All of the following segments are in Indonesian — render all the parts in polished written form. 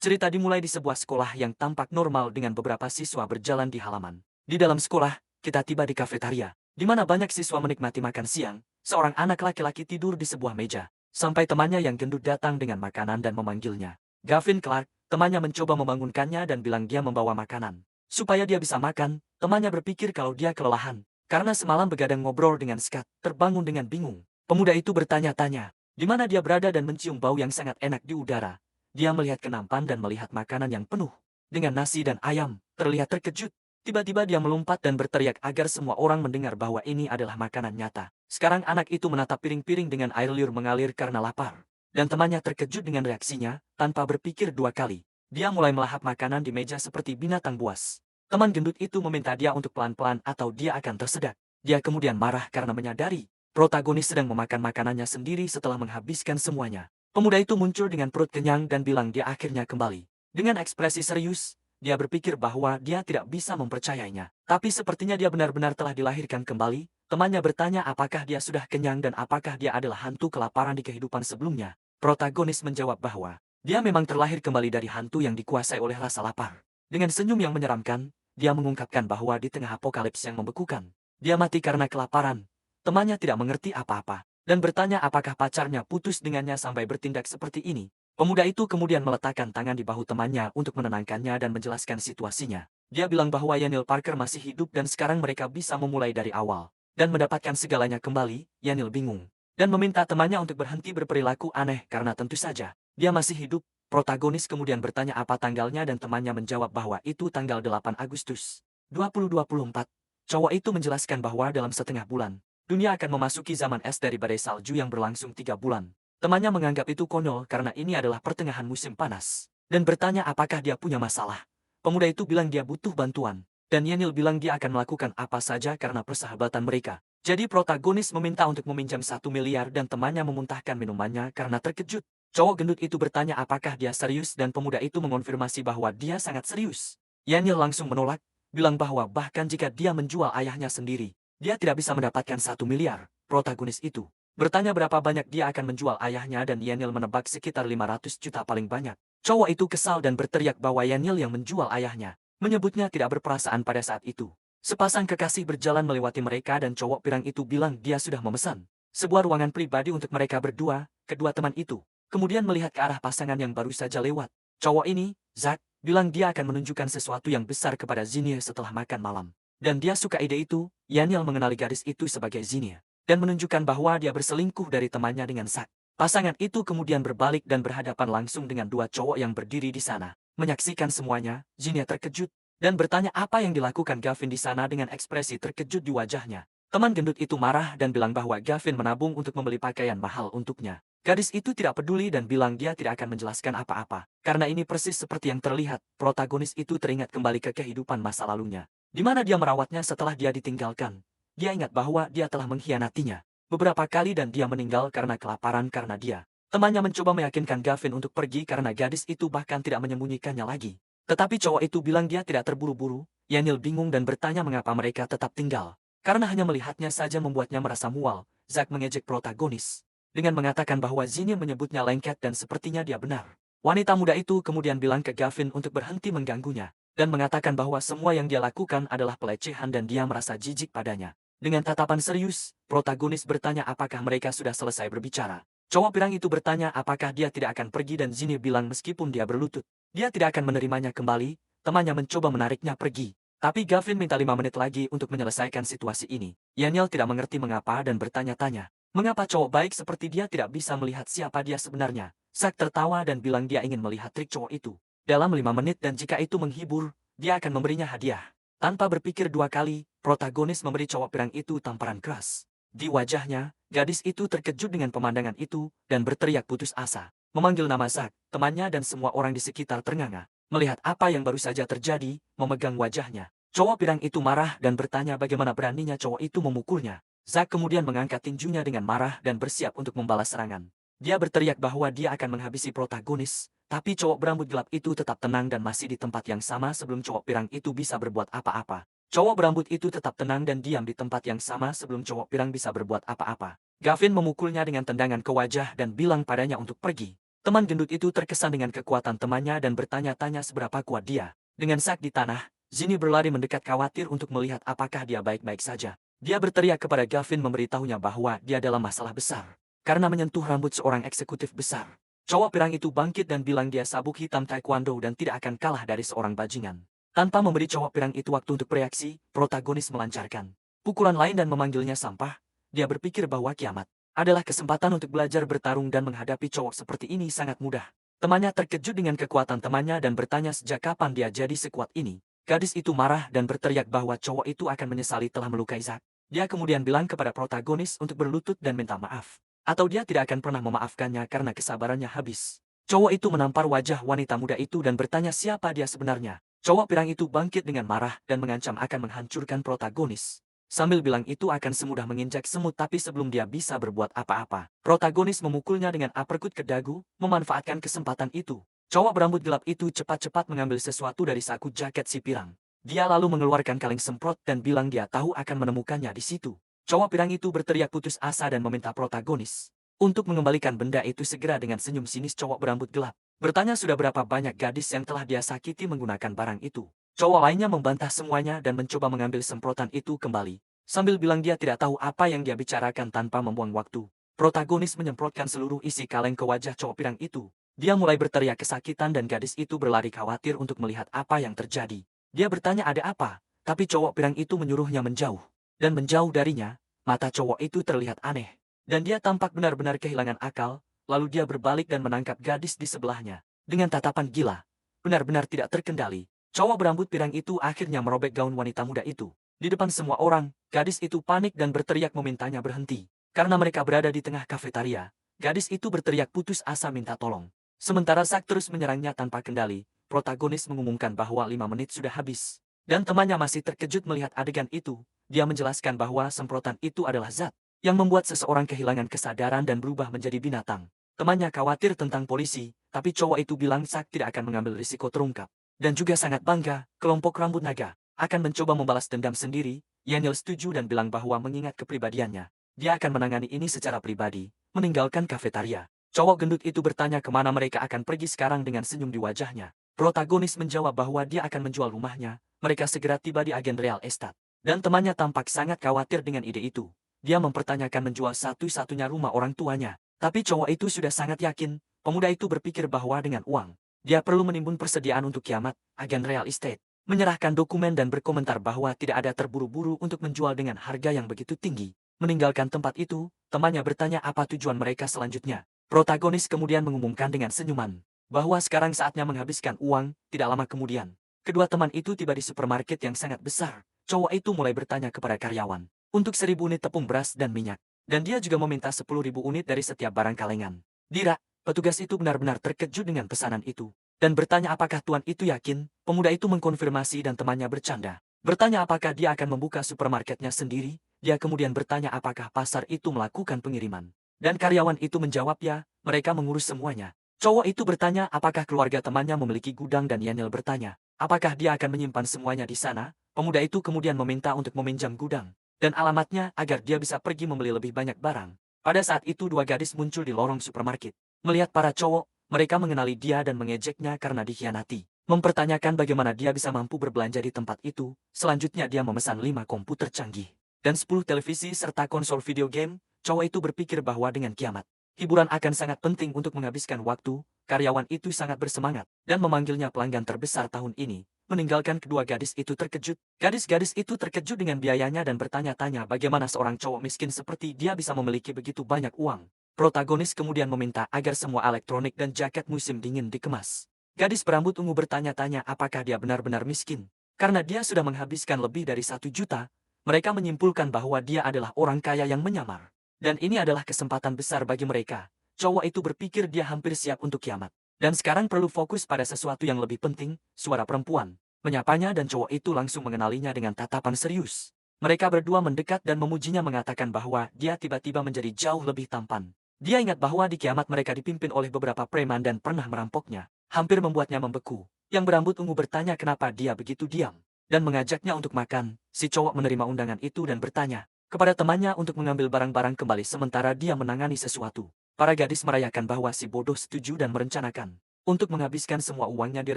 Cerita dimulai di sebuah sekolah yang tampak normal dengan beberapa siswa berjalan di halaman. Di dalam sekolah, kita tiba di kafetaria, di mana banyak siswa menikmati makan siang. Seorang anak laki-laki tidur di sebuah meja, sampai temannya yang gendut datang dengan makanan dan memanggilnya. Gavin Clark, temannya mencoba membangunkannya dan bilang dia membawa makanan. Supaya dia bisa makan, temannya berpikir kalau dia kelelahan. Karena semalam begadang ngobrol dengan Scott, terbangun dengan bingung. Pemuda itu bertanya-tanya, di mana dia berada dan mencium bau yang sangat enak di udara. Dia melihat ke nampan dan melihat makanan yang penuh dengan nasi dan ayam, terlihat terkejut. Tiba-tiba dia melompat dan berteriak agar semua orang mendengar bahwa ini adalah makanan nyata. Sekarang anak itu menatap piring-piring dengan air liur mengalir karena lapar. Dan temannya terkejut dengan reaksinya, tanpa berpikir dua kali. Dia mulai melahap makanan di meja seperti binatang buas. Teman gendut itu meminta dia untuk pelan-pelan atau dia akan tersedak. Dia kemudian marah karena menyadari protagonis sedang memakan makanannya sendiri setelah menghabiskan semuanya. Pemuda itu muncul dengan perut kenyang dan bilang dia akhirnya kembali. Dengan ekspresi serius, dia berpikir bahwa dia tidak bisa mempercayainya. Tapi sepertinya dia benar-benar telah dilahirkan kembali. Temannya bertanya apakah dia sudah kenyang dan apakah dia adalah hantu kelaparan di kehidupan sebelumnya. Protagonis menjawab bahwa dia memang terlahir kembali dari hantu yang dikuasai oleh rasa lapar. Dengan senyum yang menyeramkan, dia mengungkapkan bahwa di tengah apokalips yang membekukan, dia mati karena kelaparan. Temannya tidak mengerti apa-apa, dan bertanya apakah pacarnya putus dengannya sampai bertindak seperti ini. Pemuda itu kemudian meletakkan tangan di bahu temannya untuk menenangkannya dan menjelaskan situasinya. Dia bilang bahwa Yanil Parker masih hidup dan sekarang mereka bisa memulai dari awal. Dan mendapatkan segalanya kembali, Yanil bingung. Dan meminta temannya untuk berhenti berperilaku aneh karena tentu saja, dia masih hidup. Protagonis kemudian bertanya apa tanggalnya dan temannya menjawab bahwa itu tanggal 8 Agustus 2024. Cowok itu menjelaskan bahwa dalam setengah bulan, dunia akan memasuki zaman es dari badai salju yang berlangsung 3 bulan. Temannya menganggap itu konyol karena ini adalah pertengahan musim panas. Dan bertanya apakah dia punya masalah. Pemuda itu bilang dia butuh bantuan. Dan Yanil bilang dia akan melakukan apa saja karena persahabatan mereka. Jadi protagonis meminta untuk meminjam 1 miliar dan temannya memuntahkan minumannya karena terkejut. Cowok gendut itu bertanya apakah dia serius dan pemuda itu mengonfirmasi bahwa dia sangat serius. Yanil langsung menolak, bilang bahwa bahkan jika dia menjual ayahnya sendiri, dia tidak bisa mendapatkan 1 miliar. Protagonis itu bertanya berapa banyak dia akan menjual ayahnya dan Yanil menebak sekitar 500 juta paling banyak. Cowok itu kesal dan berteriak bahwa Yanil yang menjual ayahnya, menyebutnya tidak berperasaan pada saat itu. Sepasang kekasih berjalan melewati mereka dan cowok pirang itu bilang dia sudah memesan sebuah ruangan pribadi untuk mereka berdua. Kedua teman itu kemudian melihat ke arah pasangan yang baru saja lewat. Cowok ini, Zack, bilang dia akan menunjukkan sesuatu yang besar kepada Zinnia setelah makan malam. Dan dia suka ide itu. Yanil mengenali gadis itu sebagai Zinnia dan menunjukkan bahwa dia berselingkuh dari temannya dengan Zack. Pasangan itu kemudian berbalik dan berhadapan langsung dengan dua cowok yang berdiri di sana. Menyaksikan semuanya, Zinnia terkejut dan bertanya apa yang dilakukan Gavin di sana dengan ekspresi terkejut di wajahnya. Teman gendut itu marah dan bilang bahwa Gavin menabung untuk membeli pakaian mahal untuknya. Gadis itu tidak peduli dan bilang dia tidak akan menjelaskan apa-apa. Karena ini persis seperti yang terlihat, protagonis itu teringat kembali ke kehidupan masa lalunya, di mana dia merawatnya setelah dia ditinggalkan. Dia ingat bahwa dia telah mengkhianatinya beberapa kali dan dia meninggal karena kelaparan karena dia. Temannya mencoba meyakinkan Gavin untuk pergi karena gadis itu bahkan tidak menyembunyikannya lagi. Tetapi cowok itu bilang dia tidak terburu-buru. Yanil bingung dan bertanya mengapa mereka tetap tinggal. Karena hanya melihatnya saja membuatnya merasa mual. Zack mengejek protagonis dengan mengatakan bahwa Zinnia menyebutnya lengket dan sepertinya dia benar. Wanita muda itu kemudian bilang ke Gavin untuk berhenti mengganggunya dan mengatakan bahwa semua yang dia lakukan adalah pelecehan dan dia merasa jijik padanya. Dengan tatapan serius, protagonis bertanya apakah mereka sudah selesai berbicara. Cowok pirang itu bertanya apakah dia tidak akan pergi dan Zinnia bilang meskipun dia berlutut, dia tidak akan menerimanya kembali. Temannya mencoba menariknya pergi. Tapi Gavin minta 5 menit lagi untuk menyelesaikan situasi ini. Yanil tidak mengerti mengapa dan bertanya-tanya, mengapa cowok baik seperti dia tidak bisa melihat siapa dia sebenarnya. Zack tertawa dan bilang dia ingin melihat trik cowok itu dalam 5 menit dan jika itu menghibur, dia akan memberinya hadiah. Tanpa berpikir dua kali, protagonis memberi cowok pirang itu tamparan keras. Di wajahnya, gadis itu terkejut dengan pemandangan itu dan berteriak putus asa. Memanggil nama Zack, temannya dan semua orang di sekitar ternganga. Melihat apa yang baru saja terjadi, memegang wajahnya. Cowok pirang itu marah dan bertanya bagaimana beraninya cowok itu memukulnya. Zack kemudian mengangkat tinjunya dengan marah dan bersiap untuk membalas serangan. Dia berteriak bahwa dia akan menghabisi protagonis, tapi cowok berambut gelap itu tetap tenang dan masih di tempat yang sama sebelum cowok pirang itu bisa berbuat apa-apa. Cowok berambut itu tetap tenang dan diam di tempat yang sama sebelum cowok pirang bisa berbuat apa-apa. Gavin memukulnya dengan tendangan ke wajah dan bilang padanya untuk pergi. Teman gendut itu terkesan dengan kekuatan temannya dan bertanya-tanya seberapa kuat dia. Dengan sak di tanah, Ginny berlari mendekat khawatir untuk melihat apakah dia baik-baik saja. Dia berteriak kepada Gavin memberitahunya bahwa dia dalam masalah besar. Karena menyentuh rambut seorang eksekutif besar. Cowok pirang itu bangkit dan bilang dia sabuk hitam taekwondo dan tidak akan kalah dari seorang bajingan. Tanpa memberi cowok pirang itu waktu untuk bereaksi, protagonis melancarkan pukulan lain dan memanggilnya sampah. Dia berpikir bahwa kiamat adalah kesempatan untuk belajar bertarung dan menghadapi cowok seperti ini sangat mudah. Temannya terkejut dengan kekuatan temannya dan bertanya sejak kapan dia jadi sekuat ini. Gadis itu marah dan berteriak bahwa cowok itu akan menyesali telah melukai Zack. Dia kemudian bilang kepada protagonis untuk berlutut dan minta maaf. Atau dia tidak akan pernah memaafkannya karena kesabarannya habis. Cowok itu menampar wajah wanita muda itu dan bertanya siapa dia sebenarnya. Cowok pirang itu bangkit dengan marah dan mengancam akan menghancurkan protagonis. Sambil bilang itu akan semudah menginjak semut tapi sebelum dia bisa berbuat apa-apa. Protagonis memukulnya dengan uppercut ke dagu, memanfaatkan kesempatan itu. Cowok berambut gelap itu cepat-cepat mengambil sesuatu dari saku jaket si pirang. Dia lalu mengeluarkan kaleng semprot dan bilang dia tahu akan menemukannya di situ. Cowok pirang itu berteriak putus asa dan meminta protagonis untuk mengembalikan benda itu segera dengan senyum sinis cowok berambut gelap. Bertanya sudah berapa banyak gadis yang telah dia sakiti menggunakan barang itu. Cowok lainnya membantah semuanya dan mencoba mengambil semprotan itu kembali. Sambil bilang dia tidak tahu apa yang dia bicarakan tanpa membuang waktu. Protagonis menyemprotkan seluruh isi kaleng ke wajah cowok pirang itu. Dia mulai berteriak kesakitan dan gadis itu berlari khawatir untuk melihat apa yang terjadi. Dia bertanya ada apa, tapi cowok pirang itu menyuruhnya menjauh. Dan menjauh darinya, mata cowok itu terlihat aneh. Dan dia tampak benar-benar kehilangan akal, lalu dia berbalik dan menangkap gadis di sebelahnya. Dengan tatapan gila, benar-benar tidak terkendali. Cowok berambut pirang itu akhirnya merobek gaun wanita muda itu. Di depan semua orang, gadis itu panik dan berteriak memintanya berhenti. Karena mereka berada di tengah kafetaria, gadis itu berteriak putus asa minta tolong. Sementara Zack terus menyerangnya tanpa kendali, protagonis mengumumkan bahwa 5 menit sudah habis. Dan temannya masih terkejut melihat adegan itu. Dia menjelaskan bahwa semprotan itu adalah zat yang membuat seseorang kehilangan kesadaran dan berubah menjadi binatang. Temannya khawatir tentang polisi, tapi cowok itu bilang Zack tidak akan mengambil risiko terungkap. Dan juga sangat bangga, kelompok rambut naga akan mencoba membalas dendam sendiri. Yaniel setuju dan bilang bahwa mengingat kepribadiannya, dia akan menangani ini secara pribadi, meninggalkan kafetaria. Cowok gendut itu bertanya kemana mereka akan pergi sekarang dengan senyum di wajahnya. Protagonis menjawab bahwa dia akan menjual rumahnya. Mereka segera tiba di agen real estate. Dan temannya tampak sangat khawatir dengan ide itu. Dia mempertanyakan menjual satu-satunya rumah orang tuanya. Tapi cowok itu sudah sangat yakin, pemuda itu berpikir bahwa dengan uang, dia perlu menimbun persediaan untuk kiamat. Agen real estate menyerahkan dokumen dan berkomentar bahwa tidak ada terburu-buru untuk menjual dengan harga yang begitu tinggi. Meninggalkan tempat itu, temannya bertanya apa tujuan mereka selanjutnya. Protagonis kemudian mengumumkan dengan senyuman bahwa sekarang saatnya menghabiskan uang. Tidak lama kemudian, kedua teman itu tiba di supermarket yang sangat besar. Cowok itu mulai bertanya kepada karyawan untuk 1.000 unit tepung beras dan minyak. Dan dia juga meminta 10.000 unit dari setiap barang kalengan. Dira, petugas itu benar-benar terkejut dengan pesanan itu. Dan bertanya apakah tuan itu yakin. Pemuda itu mengkonfirmasi dan temannya bercanda. Bertanya apakah dia akan membuka supermarketnya sendiri. Dia kemudian bertanya apakah pasar itu melakukan pengiriman. Dan karyawan itu menjawab ya, mereka mengurus semuanya. Cowok itu bertanya apakah keluarga temannya memiliki gudang dan Yaniel bertanya, apakah dia akan menyimpan semuanya di sana. Pemuda itu kemudian meminta untuk meminjam gudang dan alamatnya agar dia bisa pergi membeli lebih banyak barang. Pada saat itu dua gadis muncul di lorong supermarket. Melihat para cowok, mereka mengenali dia dan mengejeknya karena dikhianati. Mempertanyakan bagaimana dia bisa mampu berbelanja di tempat itu. Selanjutnya dia memesan 5 komputer canggih dan 10 televisi serta konsol video game. Cowok itu berpikir bahwa dengan kiamat, hiburan akan sangat penting untuk menghabiskan waktu. Karyawan itu sangat bersemangat dan memanggilnya pelanggan terbesar tahun ini. Meninggalkan kedua gadis itu terkejut. Gadis-gadis itu terkejut dengan biayanya dan bertanya-tanya bagaimana seorang cowok miskin seperti dia bisa memiliki begitu banyak uang. Protagonis kemudian meminta agar semua elektronik dan jaket musim dingin dikemas. Gadis berambut ungu bertanya-tanya apakah dia benar-benar miskin. Karena dia sudah menghabiskan lebih dari 1 juta, mereka menyimpulkan bahwa dia adalah orang kaya yang menyamar. Dan ini adalah kesempatan besar bagi mereka. Cowok itu berpikir dia hampir siap untuk kiamat. Dan sekarang perlu fokus pada sesuatu yang lebih penting. Suara perempuan menyapanya dan cowok itu langsung mengenalinya dengan tatapan serius. Mereka berdua mendekat dan memujinya mengatakan bahwa dia tiba-tiba menjadi jauh lebih tampan. Dia ingat bahwa di kiamat mereka dipimpin oleh beberapa preman dan pernah merampoknya. Hampir membuatnya membeku. Yang berambut ungu bertanya kenapa dia begitu diam. Dan mengajaknya untuk makan. Si cowok menerima undangan itu dan bertanya kepada temannya untuk mengambil barang-barang kembali sementara dia menangani sesuatu. Para gadis merayakan bahwa si bodoh setuju dan merencanakan untuk menghabiskan semua uangnya di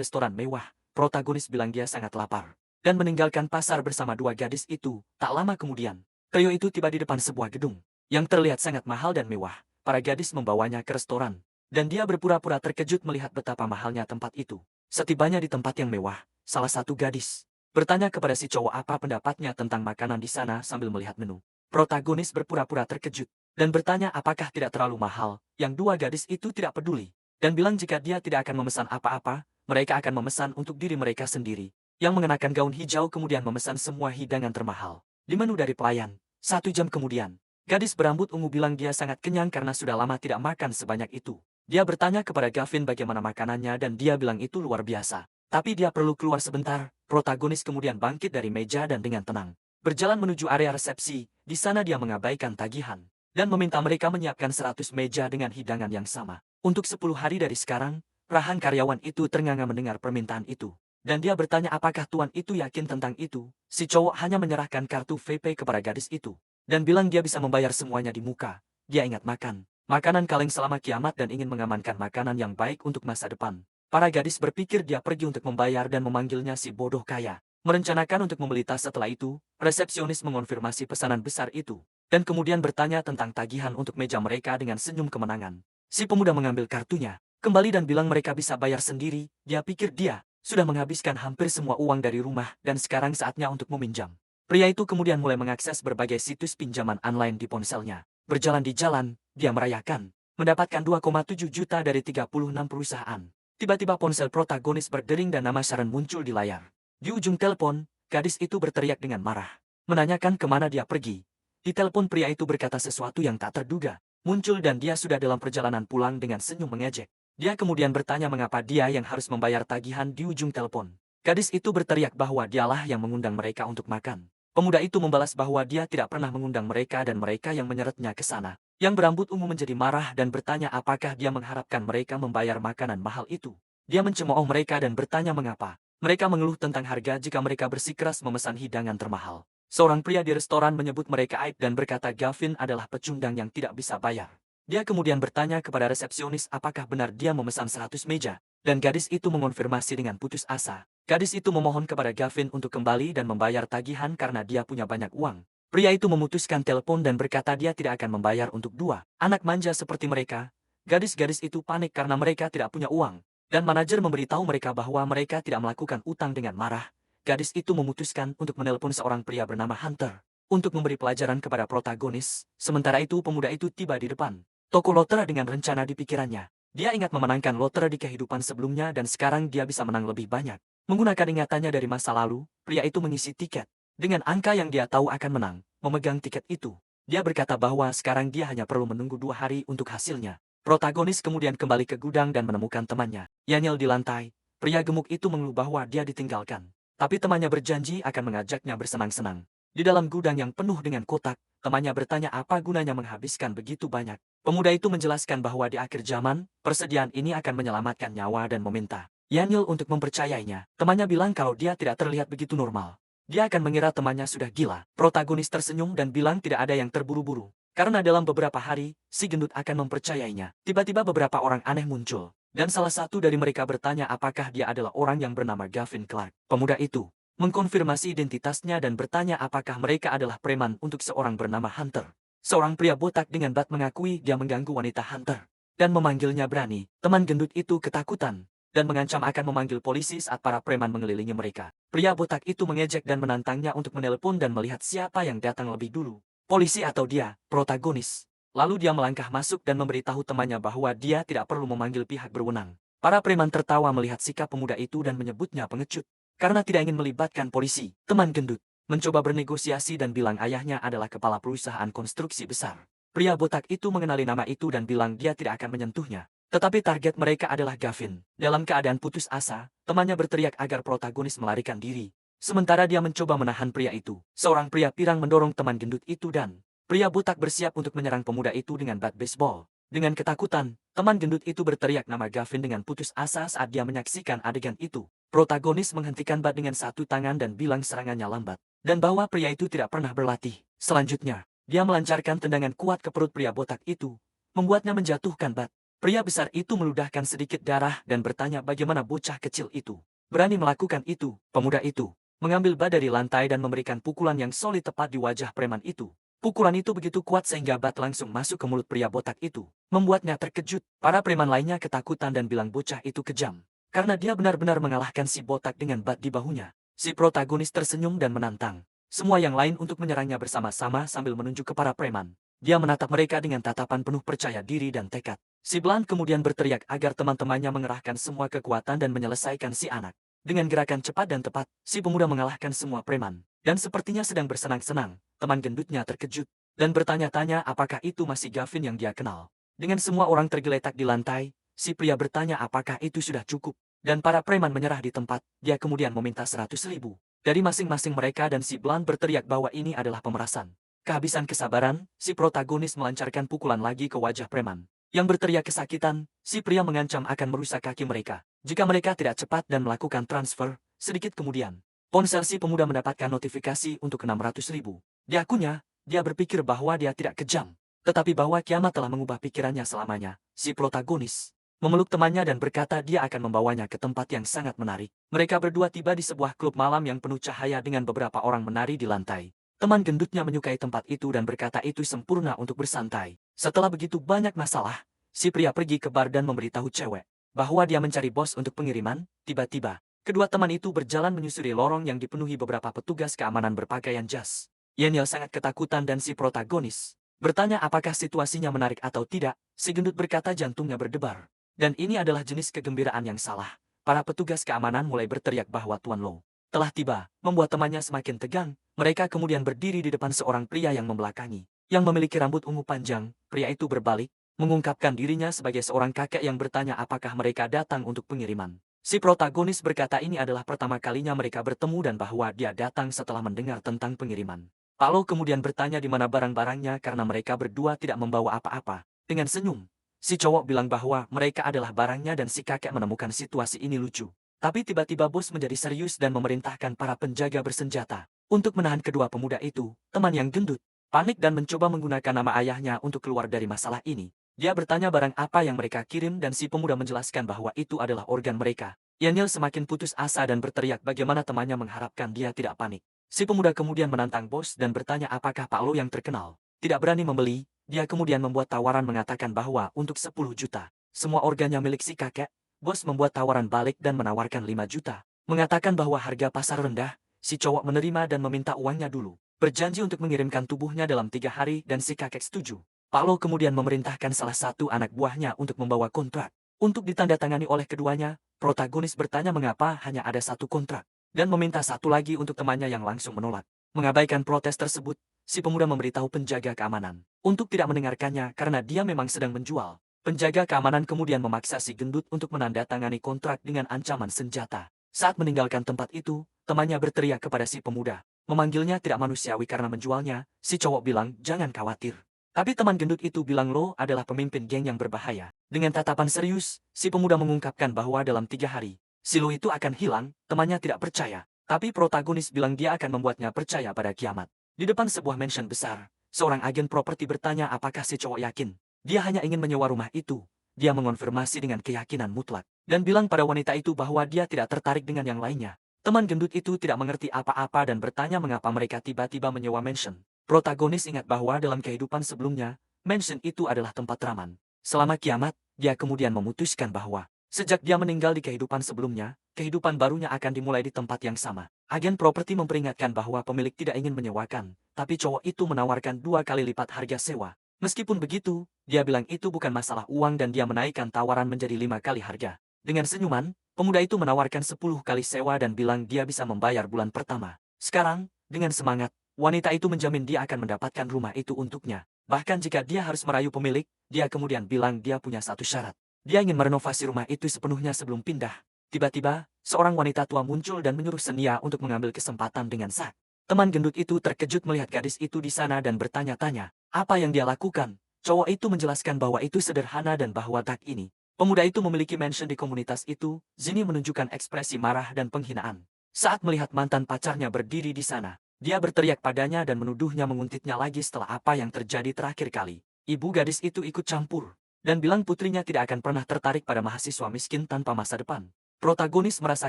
restoran mewah. Protagonis bilang dia sangat lapar dan meninggalkan pasar bersama dua gadis itu. Tak lama kemudian, trio itu tiba di depan sebuah gedung yang terlihat sangat mahal dan mewah. Para gadis membawanya ke restoran dan dia berpura-pura terkejut melihat betapa mahalnya tempat itu. Setibanya di tempat yang mewah, salah satu gadis bertanya kepada si cowok apa pendapatnya tentang makanan di sana sambil melihat menu. Protagonis berpura-pura terkejut dan bertanya apakah tidak terlalu mahal. Yang dua gadis itu tidak peduli dan bilang jika dia tidak akan memesan apa-apa, mereka akan memesan untuk diri mereka sendiri. Yang mengenakan gaun hijau kemudian memesan semua hidangan termahal di menu dari pelayan. 1 jam kemudian, gadis berambut ungu bilang dia sangat kenyang karena sudah lama tidak makan sebanyak itu. Dia bertanya kepada Gavin bagaimana makanannya dan dia bilang itu luar biasa. Tapi dia perlu keluar sebentar. Protagonis kemudian bangkit dari meja dan dengan tenang berjalan menuju area resepsi. Di sana dia mengabaikan tagihan dan meminta mereka menyiapkan 100 meja dengan hidangan yang sama. Untuk 10 hari dari sekarang, Rahan karyawan itu ternganga mendengar permintaan itu. Dan dia bertanya apakah tuan itu yakin tentang itu. Si cowok hanya menyerahkan kartu VP kepada gadis itu dan bilang dia bisa membayar semuanya di muka. Dia ingat makanan kaleng selama kiamat dan ingin mengamankan makanan yang baik untuk masa depan. Para gadis berpikir dia pergi untuk membayar dan memanggilnya si bodoh kaya. Merencanakan untuk membeli tas setelah itu, resepsionis mengonfirmasi pesanan besar itu. Dan kemudian bertanya tentang tagihan untuk meja mereka dengan senyum kemenangan. Si pemuda mengambil kartunya, kembali dan bilang mereka bisa bayar sendiri. Dia pikir dia sudah menghabiskan hampir semua uang dari rumah dan sekarang saatnya untuk meminjam. Pria itu kemudian mulai mengakses berbagai situs pinjaman online di ponselnya. Berjalan di jalan, dia merayakan mendapatkan 2,7 juta dari 36 perusahaan. Tiba-tiba ponsel protagonis berdering dan nama Sharon muncul di layar. Di ujung telepon, gadis itu berteriak dengan marah, menanyakan kemana dia pergi. Di telepon pria itu berkata sesuatu yang tak terduga, muncul dan dia sudah dalam perjalanan pulang dengan senyum mengejek. Dia kemudian bertanya mengapa dia yang harus membayar tagihan di ujung telepon. Gadis itu berteriak bahwa dialah yang mengundang mereka untuk makan. Pemuda itu membalas bahwa dia tidak pernah mengundang mereka dan mereka yang menyeretnya ke sana. Yang berambut ungu menjadi marah dan bertanya apakah dia mengharapkan mereka membayar makanan mahal itu. Dia mencemooh mereka dan bertanya mengapa. Mereka mengeluh tentang harga jika mereka bersikeras memesan hidangan termahal. Seorang pria di restoran menyebut mereka aib dan berkata Gavin adalah pecundang yang tidak bisa bayar. Dia kemudian bertanya kepada resepsionis apakah benar dia memesan 100 meja. Dan gadis itu mengonfirmasi dengan putus asa. Gadis itu memohon kepada Gavin untuk kembali dan membayar tagihan karena dia punya banyak uang. Pria itu memutuskan telepon dan berkata dia tidak akan membayar untuk dua anak manja seperti mereka. Gadis-gadis itu panik karena mereka tidak punya uang. Dan manajer memberitahu mereka bahwa mereka tidak melakukan utang dengan marah. Gadis itu memutuskan untuk menelpon seorang pria bernama Hunter untuk memberi pelajaran kepada protagonis. Sementara itu pemuda itu tiba di depan toko lotre dengan rencana di pikirannya. Dia ingat memenangkan lotre di kehidupan sebelumnya dan sekarang dia bisa menang lebih banyak. Menggunakan ingatannya dari masa lalu, pria itu mengisi tiket dengan angka yang dia tahu akan menang. Memegang tiket itu, dia berkata bahwa sekarang dia hanya perlu menunggu 2 hari untuk hasilnya. Protagonis kemudian kembali ke gudang dan menemukan temannya, Yaniel di lantai. Pria gemuk itu mengeluh bahwa dia ditinggalkan. Tapi temannya berjanji akan mengajaknya bersenang-senang. Di dalam gudang yang penuh dengan kotak, temannya bertanya apa gunanya menghabiskan begitu banyak. Pemuda itu menjelaskan bahwa di akhir zaman, persediaan ini akan menyelamatkan nyawa dan meminta Yaniel untuk mempercayainya. Temannya bilang kalau dia tidak terlihat begitu normal. Dia akan mengira temannya sudah gila. Protagonis tersenyum dan bilang tidak ada yang terburu-buru. Karena dalam beberapa hari, si gendut akan mempercayainya. Tiba-tiba beberapa orang aneh muncul. Dan salah satu dari mereka bertanya apakah dia adalah orang yang bernama Gavin Clark. Pemuda itu mengkonfirmasi identitasnya dan bertanya apakah mereka adalah preman untuk seorang bernama Hunter. Seorang pria botak dengan bat mengakui dia mengganggu wanita Hunter dan memanggilnya berani. Teman gendut itu ketakutan dan mengancam akan memanggil polisi saat para preman mengelilingi mereka. Pria botak itu mengejek dan menantangnya untuk menelpon dan melihat siapa yang datang lebih dulu. Polisi atau dia, protagonis. Lalu dia melangkah masuk dan memberitahu temannya bahwa dia tidak perlu memanggil pihak berwenang. Para preman tertawa melihat sikap pemuda itu dan menyebutnya pengecut. Karena tidak ingin melibatkan polisi, teman gendut mencoba bernegosiasi dan bilang ayahnya adalah kepala perusahaan konstruksi besar. Pria botak itu mengenali nama itu dan bilang dia tidak akan menyentuhnya. Tetapi target mereka adalah Gavin. Dalam keadaan putus asa, temannya berteriak agar protagonis melarikan diri. Sementara dia mencoba menahan pria itu. Seorang pria pirang mendorong teman gendut itu dan pria botak bersiap untuk menyerang pemuda itu dengan bat baseball. Dengan ketakutan, teman gendut itu berteriak nama Gavin dengan putus asa saat dia menyaksikan adegan itu. Protagonis menghentikan bat dengan satu tangan dan bilang serangannya lambat. Dan bahwa pria itu tidak pernah berlatih. Selanjutnya, dia melancarkan tendangan kuat ke perut pria botak itu. membuatnya menjatuhkan bat. Pria besar itu meludahkan sedikit darah dan bertanya bagaimana bocah kecil itu berani melakukan itu. Pemuda itu mengambil bat dari lantai dan memberikan pukulan yang solid tepat di wajah preman itu. Pukulan itu begitu kuat sehingga bat langsung masuk ke mulut pria botak itu, membuatnya terkejut. Para preman lainnya ketakutan dan bilang bocah itu kejam, karena dia benar-benar mengalahkan si botak dengan bat di bahunya. Si protagonis tersenyum dan menantang semua yang lain untuk menyerangnya bersama-sama sambil menunjuk ke para preman. Dia menatap mereka dengan tatapan penuh percaya diri dan tekad. Si Blunt kemudian berteriak agar teman-temannya mengerahkan semua kekuatan dan menyelesaikan si anak. Dengan gerakan cepat dan tepat, si pemuda mengalahkan semua preman. Dan sepertinya sedang bersenang-senang, teman gendutnya terkejut dan bertanya-tanya apakah itu masih Gavin yang dia kenal. Dengan semua orang tergeletak di lantai, si pria bertanya apakah itu sudah cukup. Dan para preman menyerah di tempat. Dia kemudian meminta 100.000 dari masing-masing mereka dan si Blunt berteriak bahwa ini adalah pemerasan. Kehabisan kesabaran, si protagonis melancarkan pukulan lagi ke wajah preman. Yang berteriak kesakitan, si pria mengancam akan merusak kaki mereka jika mereka tidak cepat dan melakukan transfer. Sedikit kemudian, ponsel si pemuda mendapatkan notifikasi untuk 600.000. Di akunnya, dia berpikir bahwa dia tidak kejam, tetapi bahwa kiamat telah mengubah pikirannya selamanya. Si protagonis memeluk temannya dan berkata dia akan membawanya ke tempat yang sangat menarik. Mereka berdua tiba di sebuah klub malam yang penuh cahaya dengan beberapa orang menari di lantai. Teman gendutnya menyukai tempat itu dan berkata itu sempurna untuk bersantai. Setelah begitu banyak masalah, si pria pergi ke bar dan memberitahu cewek bahwa dia mencari bos untuk pengiriman. Tiba-tiba, kedua teman itu berjalan menyusuri lorong yang dipenuhi beberapa petugas keamanan berpakaian jas. Yeniel sangat ketakutan dan si protagonis bertanya apakah situasinya menarik atau tidak. Si gendut berkata jantungnya berdebar. Dan ini adalah jenis kegembiraan yang salah. Para petugas keamanan mulai berteriak bahwa Tuan Lo telah tiba, membuat temannya semakin tegang. Mereka kemudian berdiri di depan seorang pria yang membelakangi, yang memiliki rambut ungu panjang. Pria itu berbalik, mengungkapkan dirinya sebagai seorang kakek yang bertanya apakah mereka datang untuk pengiriman. Si protagonis berkata ini adalah pertama kalinya mereka bertemu dan bahwa dia datang setelah mendengar tentang pengiriman. Pak Lo kemudian bertanya di mana barang-barangnya karena mereka berdua tidak membawa apa-apa. Dengan senyum, si cowok bilang bahwa mereka adalah barangnya dan si kakek menemukan situasi ini lucu. Tapi tiba-tiba bos menjadi serius dan memerintahkan para penjaga bersenjata untuk menahan kedua pemuda itu. Teman yang gendut panik dan mencoba menggunakan nama ayahnya untuk keluar dari masalah ini. Dia bertanya barang apa yang mereka kirim dan si pemuda menjelaskan bahwa itu adalah organ mereka. Yeniel semakin putus asa dan berteriak bagaimana temannya mengharapkan dia tidak panik. Si pemuda kemudian menantang bos dan bertanya apakah Pak Lo yang terkenal tidak berani membeli. Dia kemudian membuat tawaran mengatakan bahwa untuk 10 juta, semua organnya milik si kakek. Bos membuat tawaran balik dan menawarkan 5 juta. Mengatakan bahwa harga pasar rendah, si cowok menerima dan meminta uangnya dulu. Berjanji untuk mengirimkan tubuhnya dalam 3 hari dan si kakek setuju. Pak Lo kemudian memerintahkan salah satu anak buahnya untuk membawa kontrak. Untuk ditandatangani oleh keduanya, protagonis bertanya mengapa hanya ada satu kontrak. Dan meminta satu lagi untuk temannya yang langsung menolak. Mengabaikan protes tersebut, si pemuda memberitahu penjaga keamanan untuk tidak mendengarkannya karena dia memang sedang menjual. Penjaga keamanan kemudian memaksa si gendut untuk menandatangani kontrak dengan ancaman senjata. Saat meninggalkan tempat itu, temannya berteriak kepada si pemuda, memanggilnya tidak manusiawi karena menjualnya. Si cowok bilang, jangan khawatir. Tapi teman gendut itu bilang Lo adalah pemimpin geng yang berbahaya. Dengan tatapan serius, si pemuda mengungkapkan bahwa dalam 3 hari, si Lo itu akan hilang. Temannya tidak percaya. Tapi protagonis bilang dia akan membuatnya percaya pada kiamat. Di depan sebuah mansion besar, seorang agen properti bertanya apakah si cowok yakin dia hanya ingin menyewa rumah itu. Dia mengonfirmasi dengan keyakinan mutlak dan bilang pada wanita itu bahwa dia tidak tertarik dengan yang lainnya. Teman gendut itu tidak mengerti apa-apa dan bertanya mengapa mereka tiba-tiba menyewa mansion. Protagonis ingat bahwa dalam kehidupan sebelumnya, mansion itu adalah tempat raman. Selama kiamat, dia kemudian memutuskan bahwa sejak dia meninggal di kehidupan sebelumnya, kehidupan barunya akan dimulai di tempat yang sama. Agen properti memperingatkan bahwa pemilik tidak ingin menyewakan, tapi cowok itu menawarkan 2 kali lipat harga sewa. Meskipun begitu, dia bilang itu bukan masalah uang dan dia menaikkan tawaran menjadi 5 kali harga. Dengan senyuman, pemuda itu menawarkan 10 kali sewa dan bilang dia bisa membayar bulan pertama. Sekarang, dengan semangat, wanita itu menjamin dia akan mendapatkan rumah itu untuknya. Bahkan jika dia harus merayu pemilik, dia kemudian bilang dia punya satu syarat. Dia ingin merenovasi rumah itu sepenuhnya sebelum pindah. Tiba-tiba, seorang wanita tua muncul dan menyuruh Senia untuk mengambil kesempatan dengan Zack. Teman gendut itu terkejut melihat gadis itu di sana dan bertanya-tanya apa yang dia lakukan. Cowok itu menjelaskan bahwa itu sederhana dan bahwa Zack ini, pemuda itu memiliki mansion di komunitas itu. Zini menunjukkan ekspresi marah dan penghinaan saat melihat mantan pacarnya berdiri di sana. Dia berteriak padanya dan menuduhnya menguntitnya lagi setelah apa yang terjadi terakhir kali. Ibu gadis itu ikut campur dan bilang putrinya tidak akan pernah tertarik pada mahasiswa miskin tanpa masa depan. Protagonis merasa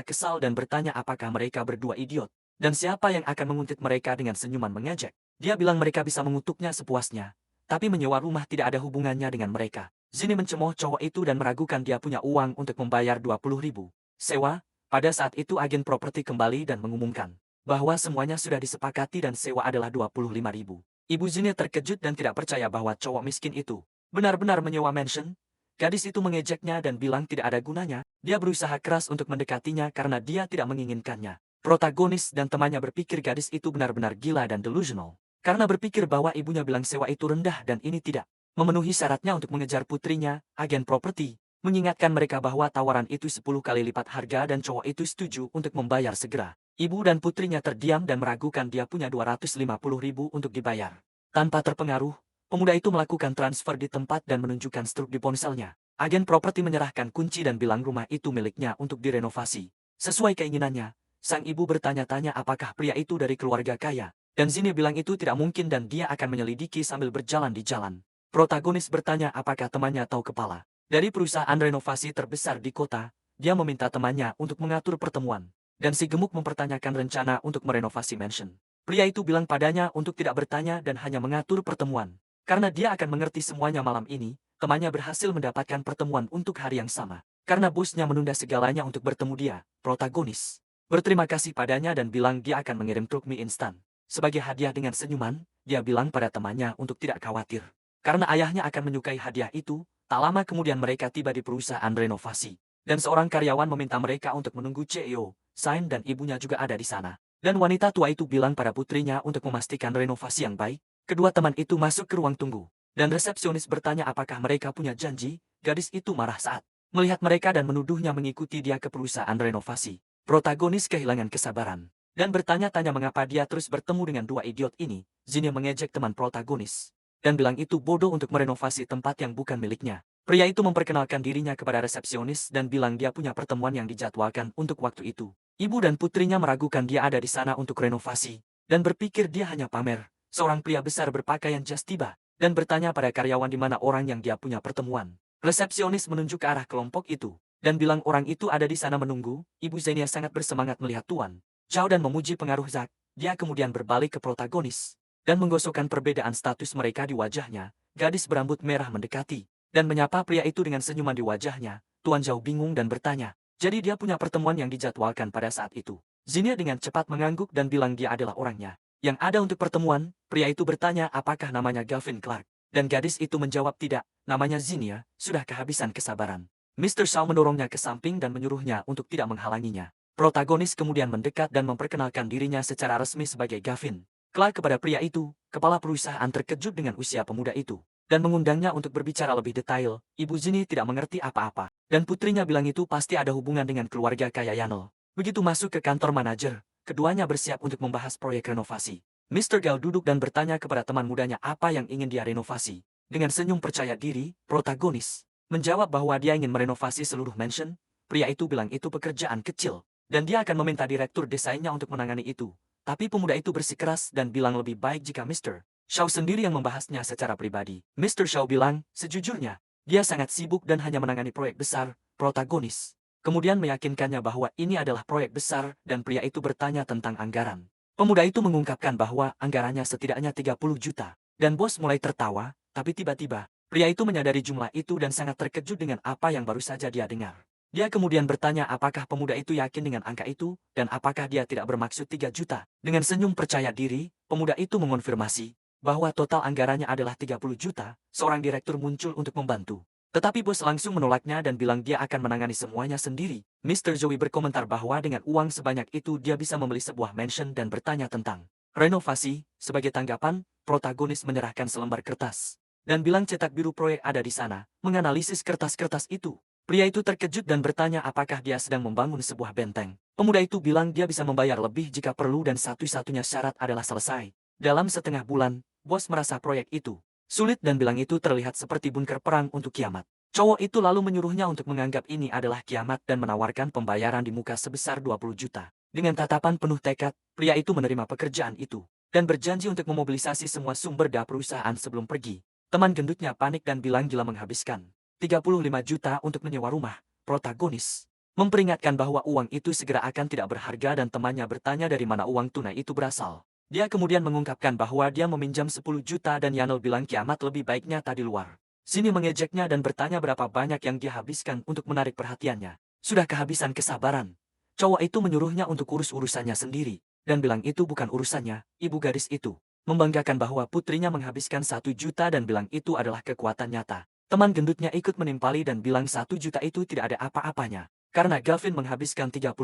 kesal dan bertanya apakah mereka berdua idiot, dan siapa yang akan menguntit mereka dengan senyuman mengejek. Dia bilang mereka bisa mengutuknya sepuasnya, tapi menyewa rumah tidak ada hubungannya dengan mereka. Zini mencemooh cowok itu dan meragukan dia punya uang untuk membayar 20.000 sewa. Pada saat itu agen properti kembali dan mengumumkan bahwa semuanya sudah disepakati dan sewa adalah 25.000. Ibu Zini terkejut dan tidak percaya bahwa cowok miskin itu benar-benar menyewa mansion. Gadis itu mengejeknya dan bilang tidak ada gunanya. Dia berusaha keras untuk mendekatinya karena dia tidak menginginkannya. Protagonis dan temannya berpikir gadis itu benar-benar gila dan delusional. Karena berpikir bahwa ibunya bilang sewa itu rendah dan ini tidak memenuhi syaratnya untuk mengejar putrinya. Agen properti mengingatkan mereka bahwa tawaran itu 10 kali lipat harga dan cowok itu setuju untuk membayar segera. Ibu dan putrinya terdiam dan meragukan dia punya 250.000 untuk dibayar. Tanpa terpengaruh, pemuda itu melakukan transfer di tempat dan menunjukkan struk di ponselnya. Agen properti menyerahkan kunci dan bilang rumah itu miliknya untuk direnovasi. Sesuai keinginannya, sang ibu bertanya-tanya apakah pria itu dari keluarga kaya. Dan Zini bilang itu tidak mungkin dan dia akan menyelidiki sambil berjalan di jalan. Protagonis bertanya apakah temannya tahu kepala dari perusahaan renovasi terbesar di kota. Dia meminta temannya untuk mengatur pertemuan. Dan si gemuk mempertanyakan rencana untuk merenovasi mansion. Pria itu bilang padanya untuk tidak bertanya dan hanya mengatur pertemuan. Karena dia akan mengerti semuanya malam ini, temannya berhasil mendapatkan pertemuan untuk hari yang sama. Karena bosnya menunda segalanya untuk bertemu dia, protagonis berterima kasih padanya dan bilang dia akan mengirim truk mie instan. Sebagai hadiah dengan senyuman, dia bilang pada temannya untuk tidak khawatir. Karena ayahnya akan menyukai hadiah itu. Tak lama kemudian mereka tiba di perusahaan renovasi. Dan seorang karyawan meminta mereka untuk menunggu CEO, Sain dan ibunya juga ada di sana. Dan wanita tua itu bilang pada putrinya untuk memastikan renovasi yang baik. Kedua teman itu masuk ke ruang tunggu. Dan resepsionis bertanya apakah mereka punya janji. Gadis itu marah saat melihat mereka dan menuduhnya mengikuti dia ke perusahaan renovasi. Protagonis kehilangan kesabaran. Dan bertanya-tanya mengapa dia terus bertemu dengan dua idiot ini. Zini mengejek teman protagonis. Dan bilang itu bodoh untuk merenovasi tempat yang bukan miliknya. Pria itu memperkenalkan dirinya kepada resepsionis dan bilang dia punya pertemuan yang dijadwalkan untuk waktu itu. Ibu dan putrinya meragukan dia ada di sana untuk renovasi, dan berpikir dia hanya pamer. Seorang pria besar berpakaian jas tiba, dan bertanya pada karyawan di mana orang yang dia punya pertemuan. Resepsionis menunjuk ke arah kelompok itu, dan bilang orang itu ada di sana menunggu. Ibu Zenia sangat bersemangat melihat Tuan Zhao dan memuji pengaruh Zack. Dia kemudian berbalik ke protagonis dan menggosokkan perbedaan status mereka di wajahnya. Gadis berambut merah mendekati dan menyapa pria itu dengan senyuman di wajahnya. Tuan Zhao bingung dan bertanya, jadi dia punya pertemuan yang dijadwalkan pada saat itu. Zinia dengan cepat mengangguk dan bilang dia adalah orangnya yang ada untuk pertemuan. Pria itu bertanya apakah namanya Gavin Clark. Dan gadis itu menjawab tidak, namanya Zinia. Sudah kehabisan kesabaran. Mr. Shaw mendorongnya ke samping dan menyuruhnya untuk tidak menghalanginya. Protagonis kemudian mendekat dan memperkenalkan dirinya secara resmi sebagai Gavin Clark kepada pria itu. Kepala perusahaan terkejut dengan usia pemuda itu dan mengundangnya untuk berbicara lebih detail. Ibu Zini tidak mengerti apa-apa, dan putrinya bilang itu pasti ada hubungan dengan keluarga kaya Yanel. Begitu masuk ke kantor manajer, keduanya bersiap untuk membahas proyek renovasi. Mr. Gao duduk dan bertanya kepada teman mudanya apa yang ingin dia renovasi. Dengan senyum percaya diri, protagonis menjawab bahwa dia ingin merenovasi seluruh mansion. Pria itu bilang itu pekerjaan kecil, dan dia akan meminta direktur desainnya untuk menangani itu. Tapi pemuda itu bersikeras dan bilang lebih baik jika Mr. Shaw sendiri yang membahasnya secara pribadi. Mr. Shaw bilang, sejujurnya, dia sangat sibuk dan hanya menangani proyek besar. Protagonis kemudian meyakinkannya bahwa ini adalah proyek besar dan pria itu bertanya tentang anggaran. Pemuda itu mengungkapkan bahwa anggarannya setidaknya 30 juta. Dan bos mulai tertawa, tapi tiba-tiba, pria itu menyadari jumlah itu dan sangat terkejut dengan apa yang baru saja dia dengar. Dia kemudian bertanya apakah pemuda itu yakin dengan angka itu, dan apakah dia tidak bermaksud 3 juta. Dengan senyum percaya diri, pemuda itu mengonfirmasi bahwa total anggarannya adalah 30 juta. Seorang direktur muncul untuk membantu. Tetapi bos langsung menolaknya dan bilang dia akan menangani semuanya sendiri. Mr. Zoe berkomentar bahwa dengan uang sebanyak itu dia bisa membeli sebuah mansion dan bertanya tentang renovasi. Sebagai tanggapan, protagonis menyerahkan selembar kertas dan bilang cetak biru proyek ada di sana, menganalisis kertas-kertas itu. Pria itu terkejut dan bertanya apakah dia sedang membangun sebuah benteng. Pemuda itu bilang dia bisa membayar lebih jika perlu dan satu-satunya syarat adalah selesai dalam setengah bulan. Bos merasa proyek itu sulit dan bilang itu terlihat seperti bunker perang untuk kiamat. Cowok itu lalu menyuruhnya untuk menganggap ini adalah kiamat dan menawarkan pembayaran di muka sebesar 20 juta. Dengan tatapan penuh tekad, pria itu menerima pekerjaan itu dan berjanji untuk memobilisasi semua sumber daya perusahaan sebelum pergi. Teman gendutnya panik dan bilang gila menghabiskan 35 juta untuk menyewa rumah. Protagonis memperingatkan bahwa uang itu segera akan tidak berharga dan temannya bertanya dari mana uang tunai itu berasal. Dia kemudian mengungkapkan bahwa dia meminjam 10 juta dan Yanel bilang kiamat lebih baik nyata di luar. Sini mengejeknya dan bertanya berapa banyak yang dia habiskan untuk menarik perhatiannya. Sudah kehabisan kesabaran. Cowok itu menyuruhnya untuk urus urusannya sendiri. Dan bilang itu bukan urusannya, ibu gadis itu. Membanggakan bahwa putrinya menghabiskan 1 juta dan bilang itu adalah kekuatan nyata. Teman gendutnya ikut menimpali dan bilang 1 juta itu tidak ada apa-apanya. Karena Gavin menghabiskan 35,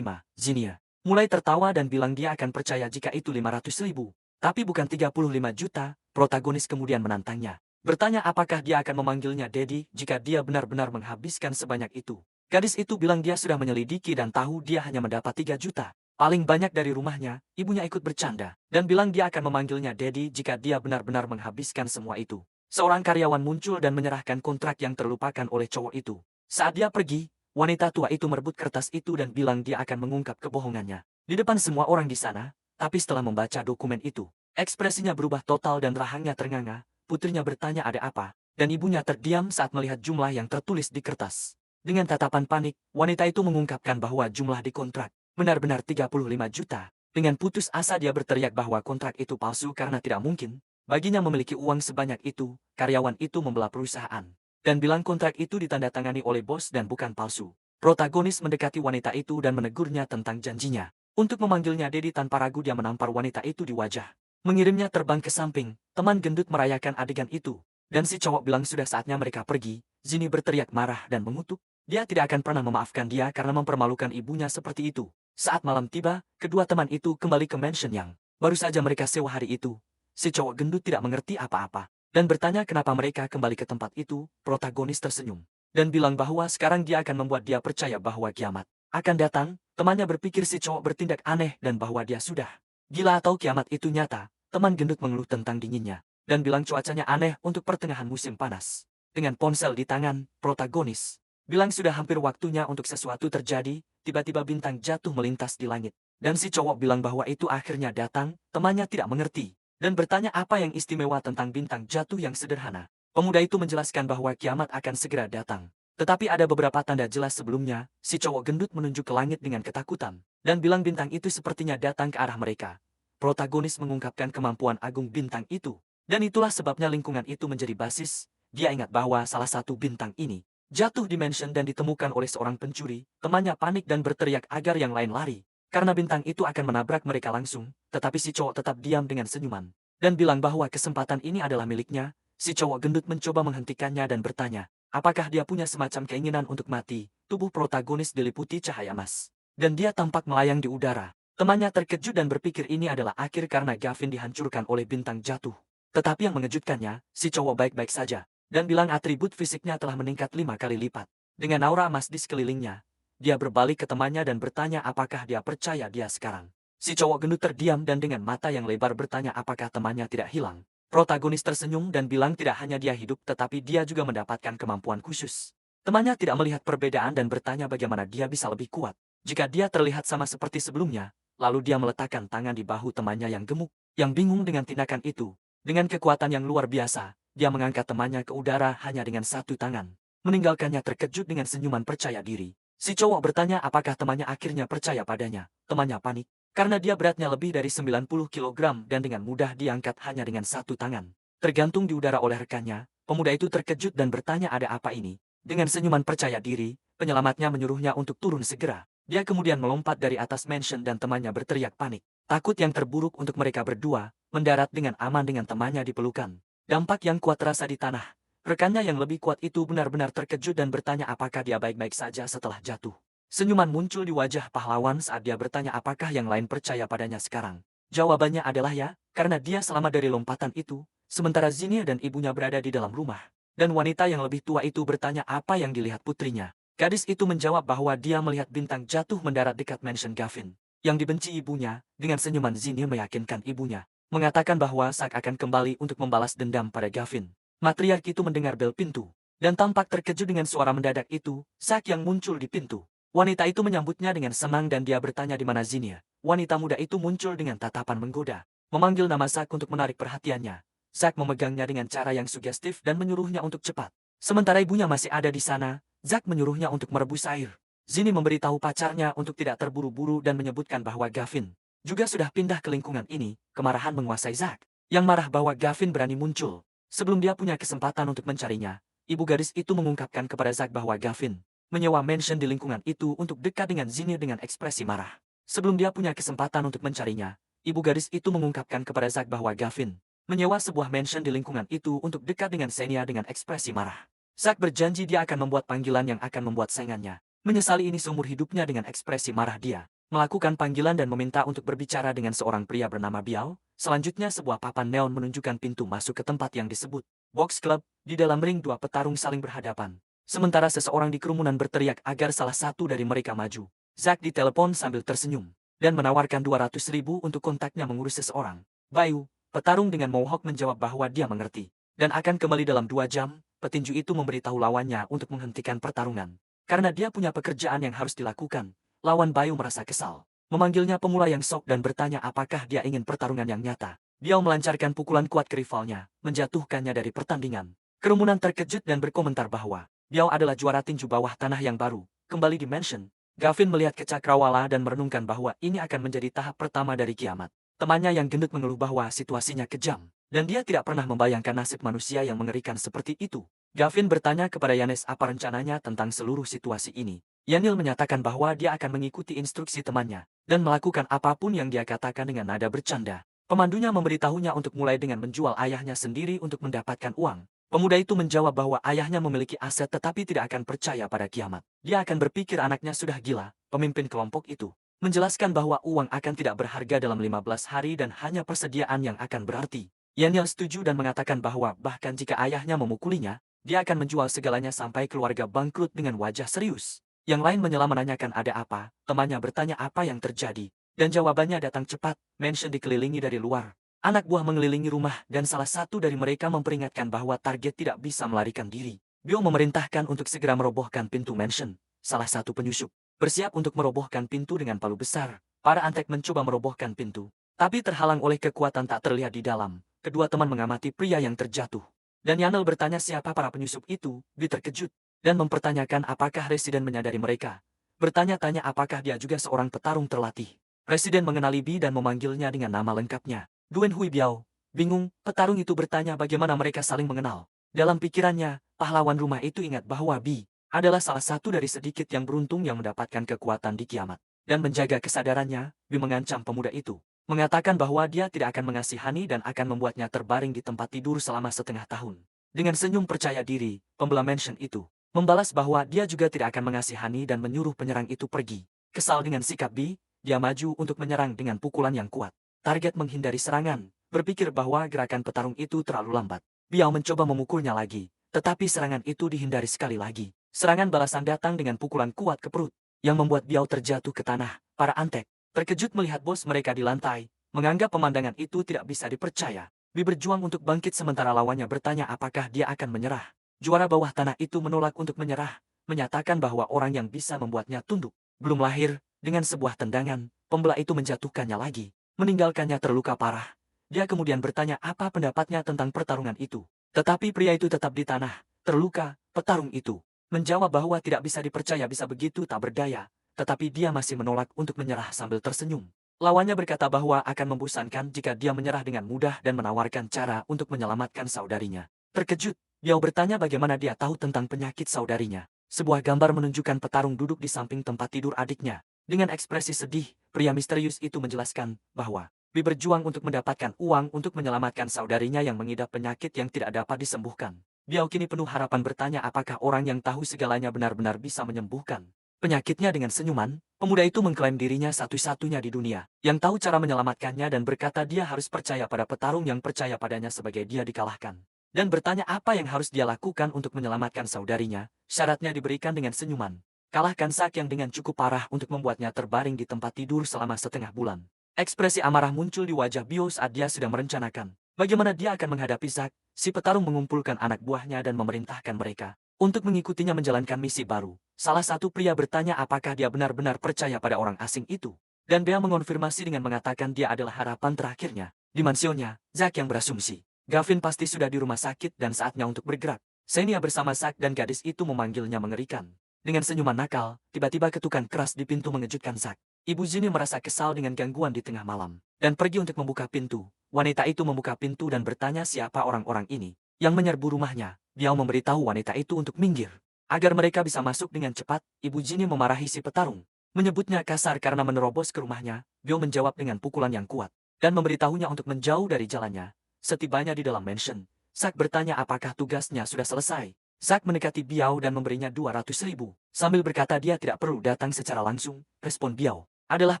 Zinnia mulai tertawa dan bilang dia akan percaya jika itu 500.000. Tapi bukan 35 juta, protagonis kemudian menantangnya. Bertanya apakah dia akan memanggilnya Daddy jika dia benar-benar menghabiskan sebanyak itu. Gadis itu bilang dia sudah menyelidiki dan tahu dia hanya mendapat 3 juta. Paling banyak dari rumahnya, ibunya ikut bercanda. Dan bilang dia akan memanggilnya Daddy jika dia benar-benar menghabiskan semua itu. Seorang karyawan muncul dan menyerahkan kontrak yang terlupakan oleh cowok itu. Saat dia pergi, wanita tua itu merebut kertas itu dan bilang dia akan mengungkap kebohongannya. Di depan semua orang di sana, tapi setelah membaca dokumen itu, ekspresinya berubah total dan rahangnya ternganga. Putrinya bertanya ada apa, dan ibunya terdiam saat melihat jumlah yang tertulis di kertas. Dengan tatapan panik, wanita itu mengungkapkan bahwa jumlah di kontrak benar-benar 35 juta. Dengan putus asa dia berteriak bahwa kontrak itu palsu karena tidak mungkin baginya memiliki uang sebanyak itu. Karyawan itu membelah perusahaan dan bilang kontrak itu ditandatangani oleh bos dan bukan palsu. Protagonis mendekati wanita itu dan menegurnya tentang janjinya. Untuk memanggilnya Daddy tanpa ragu dia menampar wanita itu di wajah. Mengirimnya terbang ke samping, teman gendut merayakan adegan itu. Dan si cowok bilang sudah saatnya mereka pergi. Zini berteriak marah dan mengutuk. Dia tidak akan pernah memaafkan dia karena mempermalukan ibunya seperti itu. Saat malam tiba, kedua teman itu kembali ke mansion yang baru saja mereka sewa hari itu. Si cowok gendut tidak mengerti apa-apa dan bertanya kenapa mereka kembali ke tempat itu. Protagonis tersenyum dan bilang bahwa sekarang dia akan membuat dia percaya bahwa kiamat akan datang. Temannya berpikir si cowok bertindak aneh dan bahwa dia sudah gila atau kiamat itu nyata. Teman gendut mengeluh tentang dinginnya dan bilang cuacanya aneh untuk pertengahan musim panas. Dengan ponsel di tangan, protagonis bilang sudah hampir waktunya untuk sesuatu terjadi. Tiba-tiba bintang jatuh melintas di langit. Dan si cowok bilang bahwa itu akhirnya datang. Temannya tidak mengerti dan bertanya apa yang istimewa tentang bintang jatuh yang sederhana. Pemuda itu menjelaskan bahwa kiamat akan segera datang. Tetapi ada beberapa tanda jelas sebelumnya. Si cowok gendut menunjuk ke langit dengan ketakutan dan bilang bintang itu sepertinya datang ke arah mereka. Protagonis mengungkapkan kemampuan agung bintang itu. Dan itulah sebabnya lingkungan itu menjadi basis. Dia ingat bahwa salah satu bintang ini jatuh di mansion dan ditemukan oleh seorang pencuri. Temannya panik dan berteriak agar yang lain lari. Karena bintang itu akan menabrak mereka langsung. Tetapi si cowok tetap diam dengan senyuman. Dan bilang bahwa kesempatan ini adalah miliknya. Si cowok gendut mencoba menghentikannya dan bertanya, apakah dia punya semacam keinginan untuk mati. Tubuh protagonis diliputi cahaya emas. Dan dia tampak melayang di udara. Temannya terkejut dan berpikir ini adalah akhir karena Gavin dihancurkan oleh bintang jatuh. Tetapi yang mengejutkannya, si cowok baik-baik saja. Dan bilang atribut fisiknya telah meningkat 5 kali lipat. Dengan aura emas di sekelilingnya, dia berbalik ke temannya dan bertanya apakah dia percaya dia sekarang. Si cowok gendut terdiam dan dengan mata yang lebar bertanya apakah temannya tidak hilang. Protagonis tersenyum dan bilang tidak hanya dia hidup tetapi dia juga mendapatkan kemampuan khusus. Temannya tidak melihat perbedaan dan bertanya bagaimana dia bisa lebih kuat jika dia terlihat sama seperti sebelumnya. Lalu dia meletakkan tangan di bahu temannya yang gemuk, yang bingung dengan tindakan itu. Dengan kekuatan yang luar biasa, dia mengangkat temannya ke udara hanya dengan satu tangan. Meninggalkannya terkejut dengan senyuman percaya diri. Si cowok bertanya apakah temannya akhirnya percaya padanya. Temannya panik, karena dia beratnya lebih dari 90 kg dan dengan mudah diangkat hanya dengan satu tangan. Tergantung di udara oleh rekannya, pemuda itu terkejut dan bertanya ada apa ini. Dengan senyuman percaya diri, penyelamatnya menyuruhnya untuk turun segera. Dia kemudian melompat dari atas mansion dan temannya berteriak panik. Takut yang terburuk untuk mereka berdua, mendarat dengan aman dengan temannya di pelukan. Dampak yang kuat terasa di tanah. Rekannya yang lebih kuat itu benar-benar terkejut dan bertanya apakah dia baik-baik saja setelah jatuh. Senyuman muncul di wajah pahlawan saat dia bertanya apakah yang lain percaya padanya sekarang. Jawabannya adalah ya, karena dia selamat dari lompatan itu, sementara Zinnia dan ibunya berada di dalam rumah. Dan wanita yang lebih tua itu bertanya apa yang dilihat putrinya. Gadis itu menjawab bahwa dia melihat bintang jatuh mendarat dekat mansion Gavin. Yang dibenci ibunya, dengan senyuman Zinnia meyakinkan ibunya. Mengatakan bahwa Zack akan kembali untuk membalas dendam pada Gavin. Matriark itu mendengar bel pintu. Dan tampak terkejut dengan suara mendadak itu, Zack yang muncul di pintu. Wanita itu menyambutnya dengan senang dan dia bertanya di mana Zinnia. Wanita muda itu muncul dengan tatapan menggoda. Memanggil nama Zack untuk menarik perhatiannya. Zack memegangnya dengan cara yang sugestif dan menyuruhnya untuk cepat. Sementara ibunya masih ada di sana, Zack menyuruhnya untuk merebus air. Zinni memberitahu pacarnya untuk tidak terburu-buru dan menyebutkan bahwa Gavin juga sudah pindah ke lingkungan ini. Kemarahan menguasai Zack, yang marah bahwa Gavin berani muncul. Sebelum dia punya kesempatan untuk mencarinya, ibu gadis itu mengungkapkan kepada Zack bahwa Gavin menyewa mansion di lingkungan itu untuk dekat dengan Zinni dengan ekspresi marah. Sebelum dia punya kesempatan untuk mencarinya, ibu gadis itu mengungkapkan kepada Zack bahwa Gavin menyewa sebuah mansion di lingkungan itu untuk dekat dengan Xenia dengan ekspresi marah. Zack berjanji dia akan membuat panggilan yang akan membuat saingannya menyesali ini seumur hidupnya. Dengan ekspresi marah dia melakukan panggilan dan meminta untuk berbicara dengan seorang pria bernama Biao. Selanjutnya sebuah papan neon menunjukkan pintu masuk ke tempat yang disebut Box Club. Di dalam ring dua petarung saling berhadapan. Sementara seseorang di kerumunan berteriak agar salah satu dari mereka maju. Zack ditelepon sambil tersenyum dan menawarkan 200.000 untuk kontaknya mengurus seseorang. Bayu, petarung dengan mohawk, menjawab bahwa dia mengerti dan akan kembali dalam 2 jam. Petinju itu memberitahu lawannya untuk menghentikan pertarungan. Karena dia punya pekerjaan yang harus dilakukan, lawan Bayu merasa kesal. Memanggilnya pemula yang sok dan bertanya apakah dia ingin pertarungan yang nyata. Biao melancarkan pukulan kuat ke rivalnya, menjatuhkannya dari pertandingan. Kerumunan terkejut dan berkomentar bahwa Biao adalah juara tinju bawah tanah yang baru. Kembali di mansion, Gavin melihat ke cakrawala dan merenungkan bahwa ini akan menjadi tahap pertama dari kiamat. Temannya yang gendut mengeluh bahwa situasinya kejam, dan dia tidak pernah membayangkan nasib manusia yang mengerikan seperti itu. Gavin bertanya kepada Yanes apa rencananya tentang seluruh situasi ini. Yanil menyatakan bahwa dia akan mengikuti instruksi temannya, dan melakukan apapun yang dia katakan dengan nada bercanda. Pemandunya memberitahunya untuk mulai dengan menjual ayahnya sendiri untuk mendapatkan uang. Pemuda itu menjawab bahwa ayahnya memiliki aset tetapi tidak akan percaya pada kiamat. Dia akan berpikir anaknya sudah gila. Pemimpin kelompok itu menjelaskan bahwa uang akan tidak berharga dalam 15 hari dan hanya persediaan yang akan berarti. Yanil setuju dan mengatakan bahwa bahkan jika ayahnya memukulinya, dia akan menjual segalanya sampai keluarga bangkrut. Dengan wajah serius, yang lain menyela menanyakan ada apa. Temannya bertanya apa yang terjadi, dan jawabannya datang cepat. Mansion dikelilingi dari luar. Anak buah mengelilingi rumah dan salah satu dari mereka memperingatkan bahwa target tidak bisa melarikan diri. Biao memerintahkan untuk segera merobohkan pintu mansion. Salah satu penyusup bersiap untuk merobohkan pintu dengan palu besar. Para antek mencoba merobohkan pintu, tapi terhalang oleh kekuatan tak terlihat di dalam. Kedua teman mengamati pria yang terjatuh. Dan Yanel bertanya siapa para penyusup itu. Bi terkejut dan mempertanyakan apakah Residen menyadari mereka. Bertanya-tanya apakah dia juga seorang petarung terlatih. Residen mengenali Bi dan memanggilnya dengan nama lengkapnya, Duen Hui Biao. Bingung, petarung itu bertanya bagaimana mereka saling mengenal. Dalam pikirannya, pahlawan rumah itu ingat bahwa Bi adalah salah satu dari sedikit yang beruntung yang mendapatkan kekuatan di kiamat. Dan menjaga kesadarannya, Bi mengancam pemuda itu, mengatakan bahwa dia tidak akan mengasihani dan akan membuatnya terbaring di tempat tidur selama setengah tahun. Dengan senyum percaya diri, pembela mansion itu membalas bahwa dia juga tidak akan mengasihani dan menyuruh penyerang itu pergi. Kesal dengan sikap Bi, dia maju untuk menyerang dengan pukulan yang kuat. Target menghindari serangan, berpikir bahwa gerakan petarung itu terlalu lambat. Biao mencoba memukulnya lagi, tetapi serangan itu dihindari sekali lagi. Serangan balasan datang dengan pukulan kuat ke perut, yang membuat Biao terjatuh ke tanah. Para antek terkejut melihat bos mereka di lantai, menganggap pemandangan itu tidak bisa dipercaya. Bi berjuang untuk bangkit sementara lawannya bertanya apakah dia akan menyerah. Juara bawah tanah itu menolak untuk menyerah, menyatakan bahwa orang yang bisa membuatnya tunduk belum lahir. Dengan sebuah tendangan, pembela itu menjatuhkannya lagi, meninggalkannya terluka parah. Dia kemudian bertanya apa pendapatnya tentang pertarungan itu. Tetapi pria itu tetap di tanah, terluka. Petarung itu menjawab bahwa tidak bisa dipercaya bisa begitu tak berdaya, tetapi dia masih menolak untuk menyerah sambil tersenyum. Lawannya berkata bahwa akan membosankan jika dia menyerah dengan mudah dan menawarkan cara untuk menyelamatkan saudarinya. Terkejut, Biao bertanya bagaimana dia tahu tentang penyakit saudarinya. Sebuah gambar menunjukkan petarung duduk di samping tempat tidur adiknya. Dengan ekspresi sedih, pria misterius itu menjelaskan bahwa Bi berjuang untuk mendapatkan uang untuk menyelamatkan saudarinya yang mengidap penyakit yang tidak dapat disembuhkan. Biao kini penuh harapan bertanya apakah orang yang tahu segalanya benar-benar bisa menyembuhkan penyakitnya. Dengan senyuman, pemuda itu mengklaim dirinya satu-satunya di dunia yang tahu cara menyelamatkannya dan berkata dia harus percaya pada petarung yang percaya padanya sebagai dia dikalahkan. Dan bertanya apa yang harus dia lakukan untuk menyelamatkan saudarinya. Syaratnya diberikan dengan senyuman. Kalahkan Zack yang dengan cukup parah untuk membuatnya terbaring di tempat tidur selama setengah bulan. Ekspresi amarah muncul di wajah Biao saat dia sedang merencanakan bagaimana dia akan menghadapi Zack. Si petarung mengumpulkan anak buahnya dan memerintahkan mereka untuk mengikutinya menjalankan misi baru. Salah satu pria bertanya apakah dia benar-benar percaya pada orang asing itu. Dan Biao mengonfirmasi dengan mengatakan dia adalah harapan terakhirnya. Di mansionnya, Zack yang berasumsi Gavin pasti sudah di rumah sakit dan saatnya untuk bergerak. Xenia bersama Zack dan gadis itu memanggilnya mengerikan. Dengan senyuman nakal, tiba-tiba ketukan keras di pintu mengejutkan Zack. Ibu Ginny merasa kesal dengan gangguan di tengah malam, dan pergi untuk membuka pintu. Wanita itu membuka pintu dan bertanya siapa orang-orang ini yang menyerbu rumahnya. Dia memberitahu wanita itu untuk minggir. Agar mereka bisa masuk dengan cepat, Ibu Ginny memarahi si petarung. Menyebutnya kasar karena menerobos ke rumahnya. Bio menjawab dengan pukulan yang kuat, dan memberitahunya untuk menjauh dari jalannya. Setibanya di dalam mansion, Zack bertanya apakah tugasnya sudah selesai. Zack mendekati Biao dan memberinya 200.000. Sambil berkata dia tidak perlu datang secara langsung, respon Biao adalah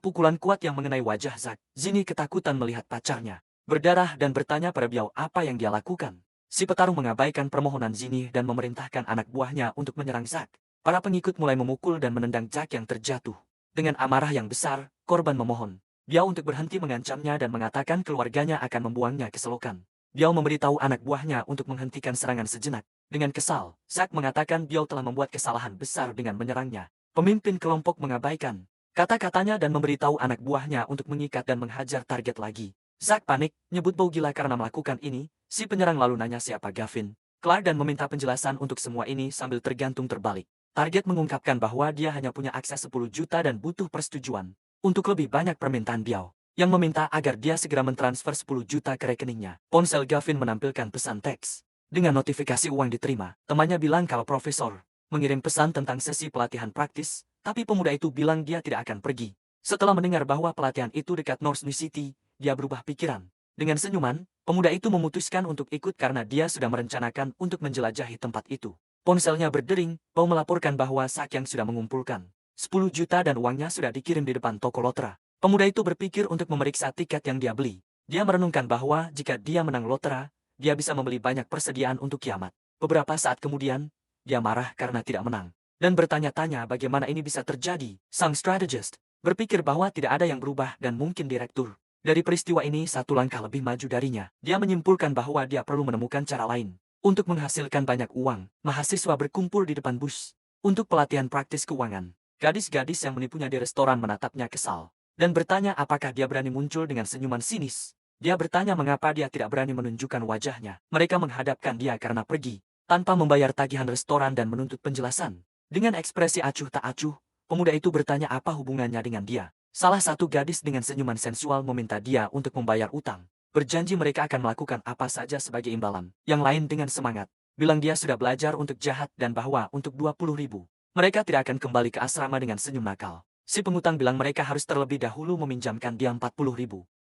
pukulan kuat yang mengenai wajah Zack. Ginny ketakutan melihat pacarnya berdarah dan bertanya pada Biao apa yang dia lakukan. Si petarung mengabaikan permohonan Ginny dan memerintahkan anak buahnya untuk menyerang Zack. Para pengikut mulai memukul dan menendang Zack yang terjatuh. Dengan amarah yang besar, korban memohon Biao untuk berhenti mengancamnya dan mengatakan keluarganya akan membuangnya ke selokan. Biao memberitahu anak buahnya untuk menghentikan serangan sejenak. Dengan kesal, Zack mengatakan Biao telah membuat kesalahan besar dengan menyerangnya. Pemimpin kelompok mengabaikan kata-katanya dan memberitahu anak buahnya untuk mengikat dan menghajar target lagi. Zack panik, nyebut bau gila karena melakukan ini. Si penyerang lalu nanya siapa Gavin Clark dan meminta penjelasan untuk semua ini sambil tergantung terbalik. Target mengungkapkan bahwa dia hanya punya akses 10 juta dan butuh persetujuan untuk lebih banyak permintaan Biao, yang meminta agar dia segera mentransfer 10 juta ke rekeningnya. Ponsel Gavin menampilkan pesan teks. Dengan notifikasi uang diterima, temannya bilang kalau profesor mengirim pesan tentang sesi pelatihan praktis, tapi pemuda itu bilang dia tidak akan pergi. Setelah mendengar bahwa pelatihan itu dekat North New City, dia berubah pikiran. Dengan senyuman, pemuda itu memutuskan untuk ikut karena dia sudah merencanakan untuk menjelajahi tempat itu. Ponselnya berdering, Bao melaporkan bahwa Zack yang sudah mengumpulkan 10 juta dan uangnya sudah dikirim di depan toko Lotera. Pemuda itu berpikir untuk memeriksa tiket yang dia beli. Dia merenungkan bahwa jika dia menang Lotera, dia bisa membeli banyak persediaan untuk kiamat. Beberapa saat kemudian, dia marah karena tidak menang. Dan bertanya-tanya bagaimana ini bisa terjadi. Sang strategist berpikir bahwa tidak ada yang berubah dan mungkin direktur dari peristiwa ini satu langkah lebih maju darinya. Dia menyimpulkan bahwa dia perlu menemukan cara lain untuk menghasilkan banyak uang. Mahasiswa berkumpul di depan bus untuk pelatihan praktis keuangan. Gadis-gadis yang menipunya di restoran menatapnya kesal dan bertanya apakah dia berani muncul dengan senyuman sinis. Dia bertanya mengapa dia tidak berani menunjukkan wajahnya. Mereka menghadapkan dia karena pergi tanpa membayar tagihan restoran dan menuntut penjelasan. Dengan ekspresi acuh tak acuh, pemuda itu bertanya apa hubungannya dengan dia. Salah satu gadis dengan senyuman sensual meminta dia untuk membayar utang. Berjanji mereka akan melakukan apa saja sebagai imbalan. Yang lain dengan semangat bilang dia sudah belajar untuk jahat dan bahwa untuk 20.000. Mereka tidak akan kembali ke asrama dengan senyum nakal. Si pengutang bilang mereka harus terlebih dahulu meminjamkan dia 40.000.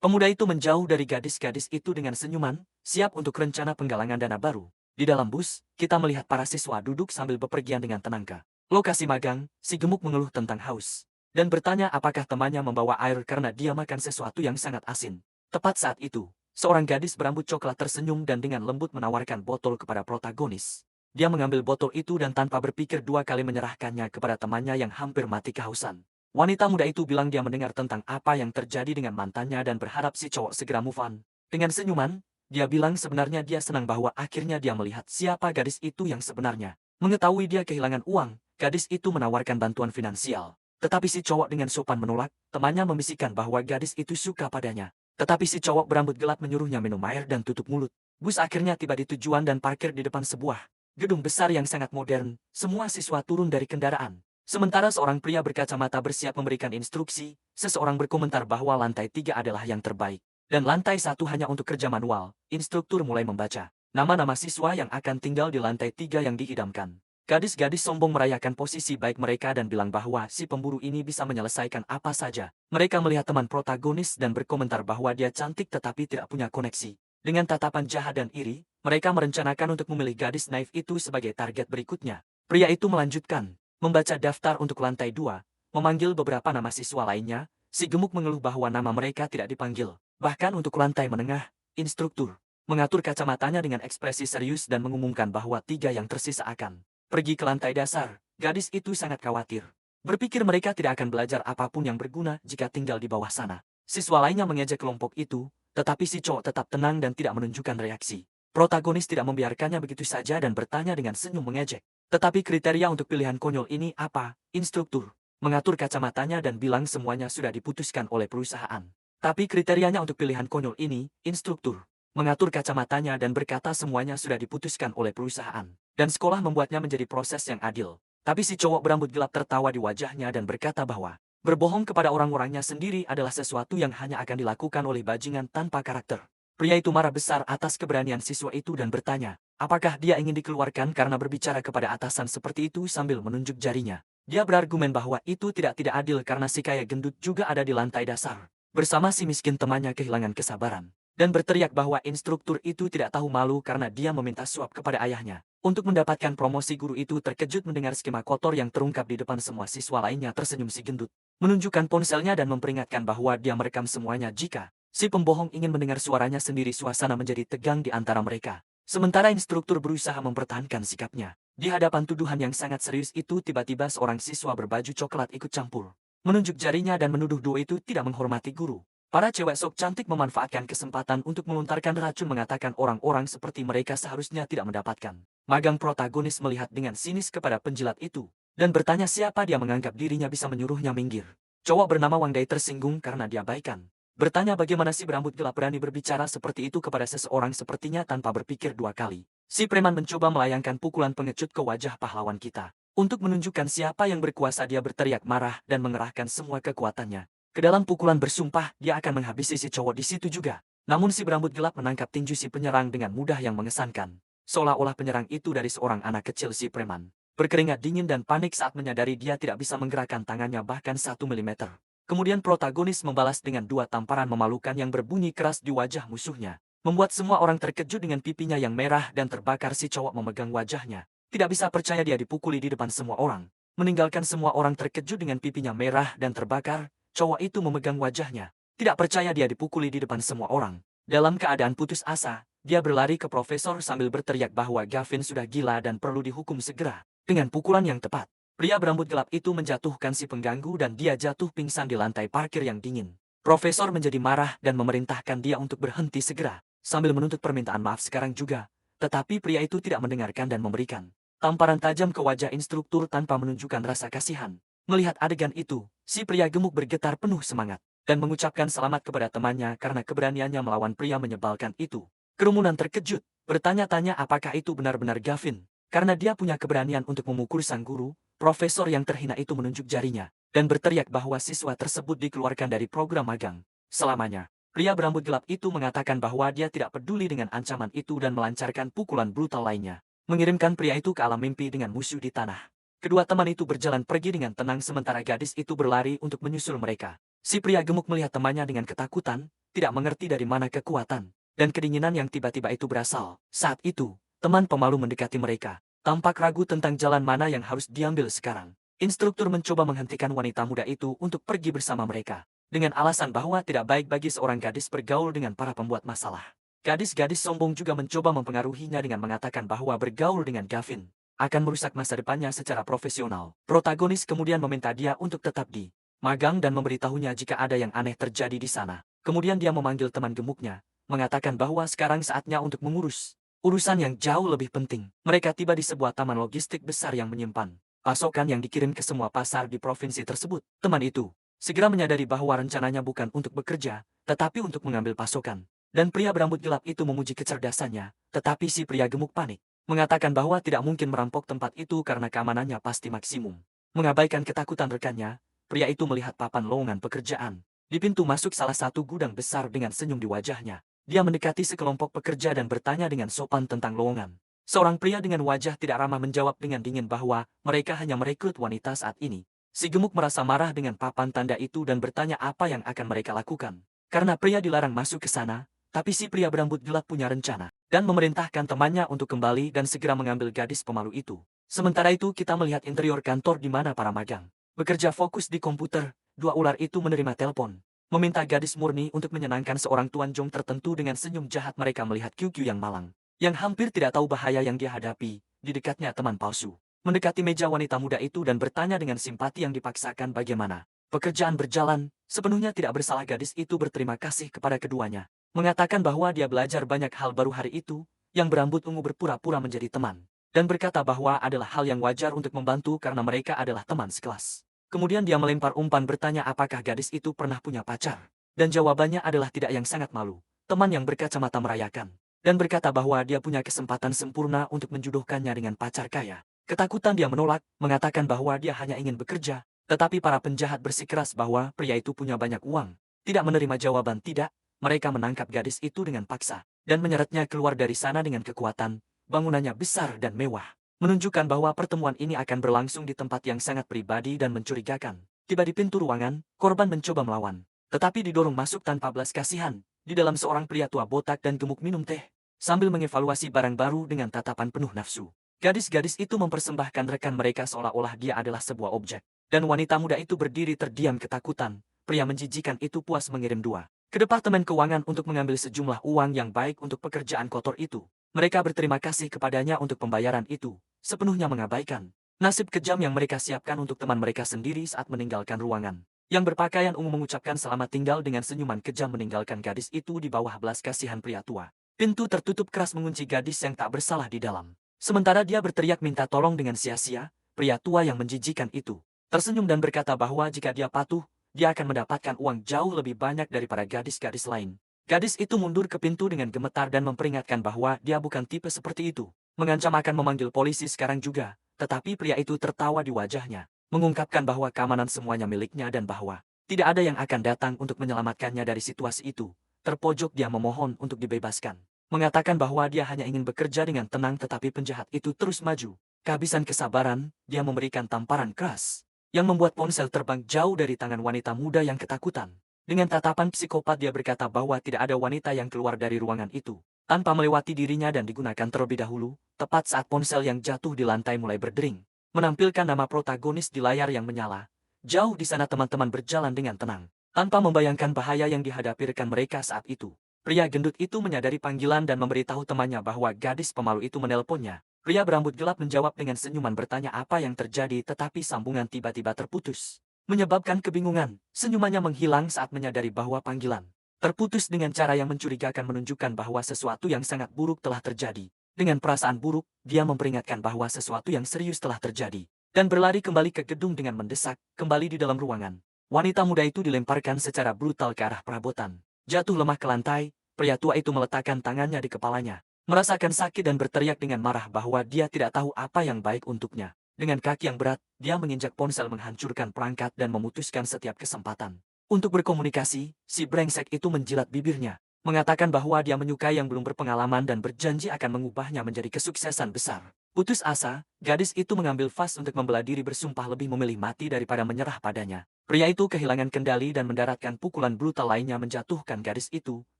Pemuda itu menjauh dari gadis-gadis itu dengan senyuman, siap untuk rencana penggalangan dana baru. Di dalam bus, kita melihat para siswa duduk sambil bepergian dengan tenang ke lokasi magang. Si gemuk mengeluh tentang haus dan bertanya apakah temannya membawa air karena dia makan sesuatu yang sangat asin. Tepat saat itu, seorang gadis berambut coklat tersenyum dan dengan lembut menawarkan botol kepada protagonis. Dia mengambil botol itu dan tanpa berpikir dua kali menyerahkannya kepada temannya yang hampir mati kehausan. Wanita muda itu bilang dia mendengar tentang apa yang terjadi dengan mantannya dan berharap si cowok segera move on. Dengan senyuman, dia bilang sebenarnya dia senang bahwa akhirnya dia melihat siapa gadis itu yang sebenarnya. Mengetahui dia kehilangan uang, gadis itu menawarkan bantuan finansial. Tetapi si cowok dengan sopan menolak. Temannya membisikkan bahwa gadis itu suka padanya. Tetapi si cowok berambut gelap menyuruhnya minum air dan tutup mulut. Bus akhirnya tiba di tujuan dan parkir di depan sebuah gedung besar yang sangat modern. Semua siswa turun dari kendaraan. Sementara seorang pria berkacamata bersiap memberikan instruksi, seseorang berkomentar bahwa lantai 3 adalah yang terbaik. Dan lantai 1 hanya untuk kerja manual. Instruktur mulai membaca nama-nama siswa yang akan tinggal di lantai 3 yang diidamkan. Gadis-gadis sombong merayakan posisi baik mereka dan bilang bahwa si pemburu ini bisa menyelesaikan apa saja. Mereka melihat teman protagonis dan berkomentar bahwa dia cantik tetapi tidak punya koneksi. Dengan tatapan jahat dan iri, mereka merencanakan untuk memilih gadis naif itu sebagai target berikutnya. Pria itu melanjutkan membaca daftar untuk lantai 2, memanggil beberapa nama siswa lainnya. Si gemuk mengeluh bahwa nama mereka tidak dipanggil. Bahkan untuk lantai menengah, instruktur mengatur kacamatanya dengan ekspresi serius dan mengumumkan bahwa 3 yang tersisa akan pergi ke lantai dasar. Gadis itu sangat khawatir. Berpikir mereka tidak akan belajar apapun yang berguna jika tinggal di bawah sana. Siswa lainnya mengejek kelompok itu, tetapi si cowok tetap tenang dan tidak menunjukkan reaksi. Protagonis tidak membiarkannya begitu saja dan bertanya dengan senyum mengejek. Tetapi kriteria untuk pilihan konyol ini apa? Instruktur mengatur kacamatanya dan bilang semuanya sudah diputuskan oleh perusahaan. Tapi kriterianya untuk pilihan konyol ini, instruktur mengatur kacamatanya dan berkata semuanya sudah diputuskan oleh perusahaan. Dan sekolah membuatnya menjadi proses yang adil. Tapi si cowok berambut gelap tertawa di wajahnya dan berkata bahwa berbohong kepada orang-orangnya sendiri adalah sesuatu yang hanya akan dilakukan oleh bajingan tanpa karakter. Pria itu marah besar atas keberanian siswa itu dan bertanya, apakah dia ingin dikeluarkan karena berbicara kepada atasan seperti itu sambil menunjuk jarinya. Dia berargumen bahwa itu tidak adil karena si kaya gendut juga ada di lantai dasar. Bersama si miskin temannya kehilangan kesabaran. Dan berteriak bahwa instruktur itu tidak tahu malu karena dia meminta suap kepada ayahnya. Untuk mendapatkan promosi, guru itu terkejut mendengar skema kotor yang terungkap di depan semua siswa lainnya. Tersenyum si gendut, menunjukkan ponselnya dan memperingatkan bahwa dia merekam semuanya jika si pembohong ingin mendengar suaranya sendiri. Suasana menjadi tegang di antara mereka. Sementara instruktur berusaha mempertahankan sikapnya. Di hadapan tuduhan yang sangat serius itu, tiba-tiba seorang siswa berbaju coklat ikut campur. Menunjuk jarinya dan menuduh duo itu tidak menghormati guru. Para cewek sok cantik memanfaatkan kesempatan untuk melontarkan racun, mengatakan orang-orang seperti mereka seharusnya tidak mendapatkan. Magang protagonis melihat dengan sinis kepada penjilat itu, dan bertanya siapa dia menganggap dirinya bisa menyuruhnya minggir. Cowok bernama Wang Dai tersinggung karena diabaikan. Bertanya bagaimana si berambut gelap berani berbicara seperti itu kepada seseorang sepertinya tanpa berpikir dua kali. Si preman mencoba melayangkan pukulan pengecut ke wajah pahlawan kita. Untuk menunjukkan siapa yang berkuasa, dia berteriak marah dan mengerahkan semua kekuatannya ke dalam pukulan, bersumpah dia akan menghabisi si cowok di situ juga. Namun si berambut gelap menangkap tinju si penyerang dengan mudah yang mengesankan. Seolah-olah penyerang itu dari seorang anak kecil. Si preman berkeringat dingin dan panik saat menyadari dia tidak bisa menggerakkan tangannya bahkan 1 milimeter. Kemudian protagonis membalas dengan 2 tamparan memalukan yang berbunyi keras di wajah musuhnya. Membuat semua orang terkejut dengan pipinya yang merah dan terbakar. Si cowok memegang wajahnya. Tidak bisa percaya dia dipukuli di depan semua orang. Meninggalkan semua orang terkejut dengan pipinya merah dan terbakar, cowok itu memegang wajahnya. Tidak percaya dia dipukuli di depan semua orang. Dalam keadaan putus asa, dia berlari ke profesor sambil berteriak bahwa Gavin sudah gila dan perlu dihukum segera. Dengan pukulan yang tepat, pria berambut gelap itu menjatuhkan si pengganggu dan dia jatuh pingsan di lantai parkir yang dingin. Profesor menjadi marah dan memerintahkan dia untuk berhenti segera, sambil menuntut permintaan maaf sekarang juga. Tetapi pria itu tidak mendengarkan dan memberikan tamparan tajam ke wajah instruktur tanpa menunjukkan rasa kasihan. Melihat adegan itu, si pria gemuk bergetar penuh semangat dan mengucapkan selamat kepada temannya karena keberaniannya melawan pria menyebalkan itu. Kerumunan terkejut, bertanya-tanya apakah itu benar-benar Gavin. Karena dia punya keberanian untuk memukul sang guru, profesor yang terhina itu menunjuk jarinya dan berteriak bahwa siswa tersebut dikeluarkan dari program magang selamanya. Pria berambut gelap itu mengatakan bahwa dia tidak peduli dengan ancaman itu dan melancarkan pukulan brutal lainnya, mengirimkan pria itu ke alam mimpi dengan musuh di tanah. Kedua teman itu berjalan pergi dengan tenang sementara gadis itu berlari untuk menyusul mereka. Si pria gemuk melihat temannya dengan ketakutan, tidak mengerti dari mana kekuatan dan kedinginan yang tiba-tiba itu berasal. Saat itu, teman pemalu mendekati mereka, tampak ragu tentang jalan mana yang harus diambil sekarang. Instruktur mencoba menghentikan wanita muda itu untuk pergi bersama mereka, dengan alasan bahwa tidak baik bagi seorang gadis bergaul dengan para pembuat masalah. Gadis-gadis sombong juga mencoba mempengaruhinya dengan mengatakan bahwa bergaul dengan Gavin akan merusak masa depannya secara profesional. Protagonis kemudian meminta dia untuk tetap di magang dan memberitahunya jika ada yang aneh terjadi di sana. Kemudian dia memanggil teman gemuknya, mengatakan bahwa sekarang saatnya untuk mengurus urusan yang jauh lebih penting. Mereka tiba di sebuah taman logistik besar yang menyimpan pasokan yang dikirim ke semua pasar di provinsi tersebut. Teman itu segera menyadari bahwa rencananya bukan untuk bekerja, tetapi untuk mengambil pasokan. Dan pria berambut gelap itu memuji kecerdasannya, tetapi si pria gemuk panik, mengatakan bahwa tidak mungkin merampok tempat itu karena keamanannya pasti maksimum. Mengabaikan ketakutan rekannya, pria itu melihat papan lowongan pekerjaan di pintu masuk salah satu gudang besar dengan senyum di wajahnya. Dia mendekati sekelompok pekerja dan bertanya dengan sopan tentang lowongan. Seorang pria dengan wajah tidak ramah menjawab dengan dingin bahwa mereka hanya merekrut wanita saat ini. Si gemuk merasa marah dengan papan tanda itu dan bertanya apa yang akan mereka lakukan. Karena pria dilarang masuk ke sana, tapi si pria berambut gelap punya rencana dan memerintahkan temannya untuk kembali dan segera mengambil gadis pemalu itu. Sementara itu kita melihat interior kantor di mana para magang bekerja fokus di komputer. Dua ular itu menerima telepon, meminta gadis murni untuk menyenangkan seorang tuan jong tertentu. Dengan senyum jahat mereka melihat QQ yang malang, yang hampir tidak tahu bahaya yang dia hadapi. Di dekatnya teman palsu mendekati meja wanita muda itu dan bertanya dengan simpati yang dipaksakan bagaimana pekerjaan berjalan. Sepenuhnya tidak bersalah gadis itu berterima kasih kepada keduanya, mengatakan bahwa dia belajar banyak hal baru hari itu. Yang berambut ungu berpura-pura menjadi teman, dan berkata bahwa adalah hal yang wajar untuk membantu karena mereka adalah teman sekelas. Kemudian dia melempar umpan bertanya apakah gadis itu pernah punya pacar. Dan jawabannya adalah tidak, yang sangat malu. teman yang berkacamata merayakan, dan berkata bahwa dia punya kesempatan sempurna untuk menjodohkannya dengan pacar kaya. Ketakutan dia menolak, mengatakan bahwa dia hanya ingin bekerja, tetapi para penjahat bersikeras bahwa pria itu punya banyak uang. Tidak menerima jawaban tidak, mereka menangkap gadis itu dengan paksa, dan menyeretnya keluar dari sana dengan kekuatan. Bangunannya besar dan mewah, menunjukkan bahwa pertemuan ini akan berlangsung di tempat yang sangat pribadi dan mencurigakan. Tiba di pintu ruangan, korban mencoba melawan, tetapi didorong masuk tanpa belas kasihan. Di dalam seorang pria tua botak dan gemuk minum teh, sambil mengevaluasi barang baru dengan tatapan penuh nafsu. Gadis-gadis itu mempersembahkan rekan mereka seolah-olah dia adalah sebuah objek. Dan wanita muda itu berdiri terdiam ketakutan. Pria menjijikan itu puas mengirim dua ke Departemen Keuangan untuk mengambil sejumlah uang yang baik untuk pekerjaan kotor itu. Mereka berterima kasih kepadanya untuk pembayaran itu, sepenuhnya mengabaikan nasib kejam yang mereka siapkan untuk teman mereka sendiri saat meninggalkan ruangan. Yang berpakaian ungu mengucapkan selamat tinggal dengan senyuman kejam meninggalkan gadis itu di bawah belas kasihan pria tua. Pintu tertutup keras mengunci gadis yang tak bersalah di dalam. Sementara dia berteriak minta tolong dengan sia-sia, pria tua yang menjijikan itu tersenyum dan berkata bahwa jika dia patuh, dia akan mendapatkan uang jauh lebih banyak daripada gadis-gadis lain. Gadis itu mundur ke pintu dengan gemetar dan memperingatkan bahwa dia bukan tipe seperti itu. Mengancam akan memanggil polisi sekarang juga, tetapi pria itu tertawa di wajahnya, mengungkapkan bahwa keamanan semuanya miliknya dan bahwa tidak ada yang akan datang untuk menyelamatkannya dari situasi itu. Terpojok dia memohon untuk dibebaskan, mengatakan bahwa dia hanya ingin bekerja dengan tenang tetapi penjahat itu terus maju. Kehabisan kesabaran, dia memberikan tamparan keras yang membuat ponsel terbang jauh dari tangan wanita muda yang ketakutan. Dengan tatapan psikopat dia berkata bahwa tidak ada wanita yang keluar dari ruangan itu tanpa melewati dirinya dan digunakan terlebih dahulu, tepat saat ponsel yang jatuh di lantai mulai berdering, menampilkan nama protagonis di layar yang menyala. Jauh di sana teman-teman berjalan dengan tenang, tanpa membayangkan bahaya yang dihadapi rekan mereka saat itu. Pria gendut itu menyadari panggilan dan memberitahu temannya bahwa gadis pemalu itu menelponnya. Pria berambut gelap menjawab dengan senyuman bertanya apa yang terjadi tetapi sambungan tiba-tiba terputus. Menyebabkan kebingungan, senyumannya menghilang saat menyadari bahwa panggilan terputus dengan cara yang mencurigakan menunjukkan bahwa sesuatu yang sangat buruk telah terjadi. Dengan perasaan buruk, dia memperingatkan bahwa sesuatu yang serius telah terjadi, dan berlari kembali ke gedung dengan mendesak, kembali di dalam ruangan. Wanita muda itu dilemparkan secara brutal ke arah perabotan. Jatuh lemah ke lantai, pria tua itu meletakkan tangannya di kepalanya, merasakan sakit dan berteriak dengan marah bahwa dia tidak tahu apa yang baik untuknya. Dengan kaki yang berat, dia menginjak ponsel menghancurkan perangkat dan memutuskan setiap kesempatan untuk berkomunikasi. Si brengsek itu menjilat bibirnya, mengatakan bahwa dia menyukai yang belum berpengalaman dan berjanji akan mengubahnya menjadi kesuksesan besar. Putus asa, gadis itu mengambil vas untuk membela diri bersumpah lebih memilih mati daripada menyerah padanya. Pria itu kehilangan kendali dan mendaratkan pukulan brutal lainnya menjatuhkan gadis itu,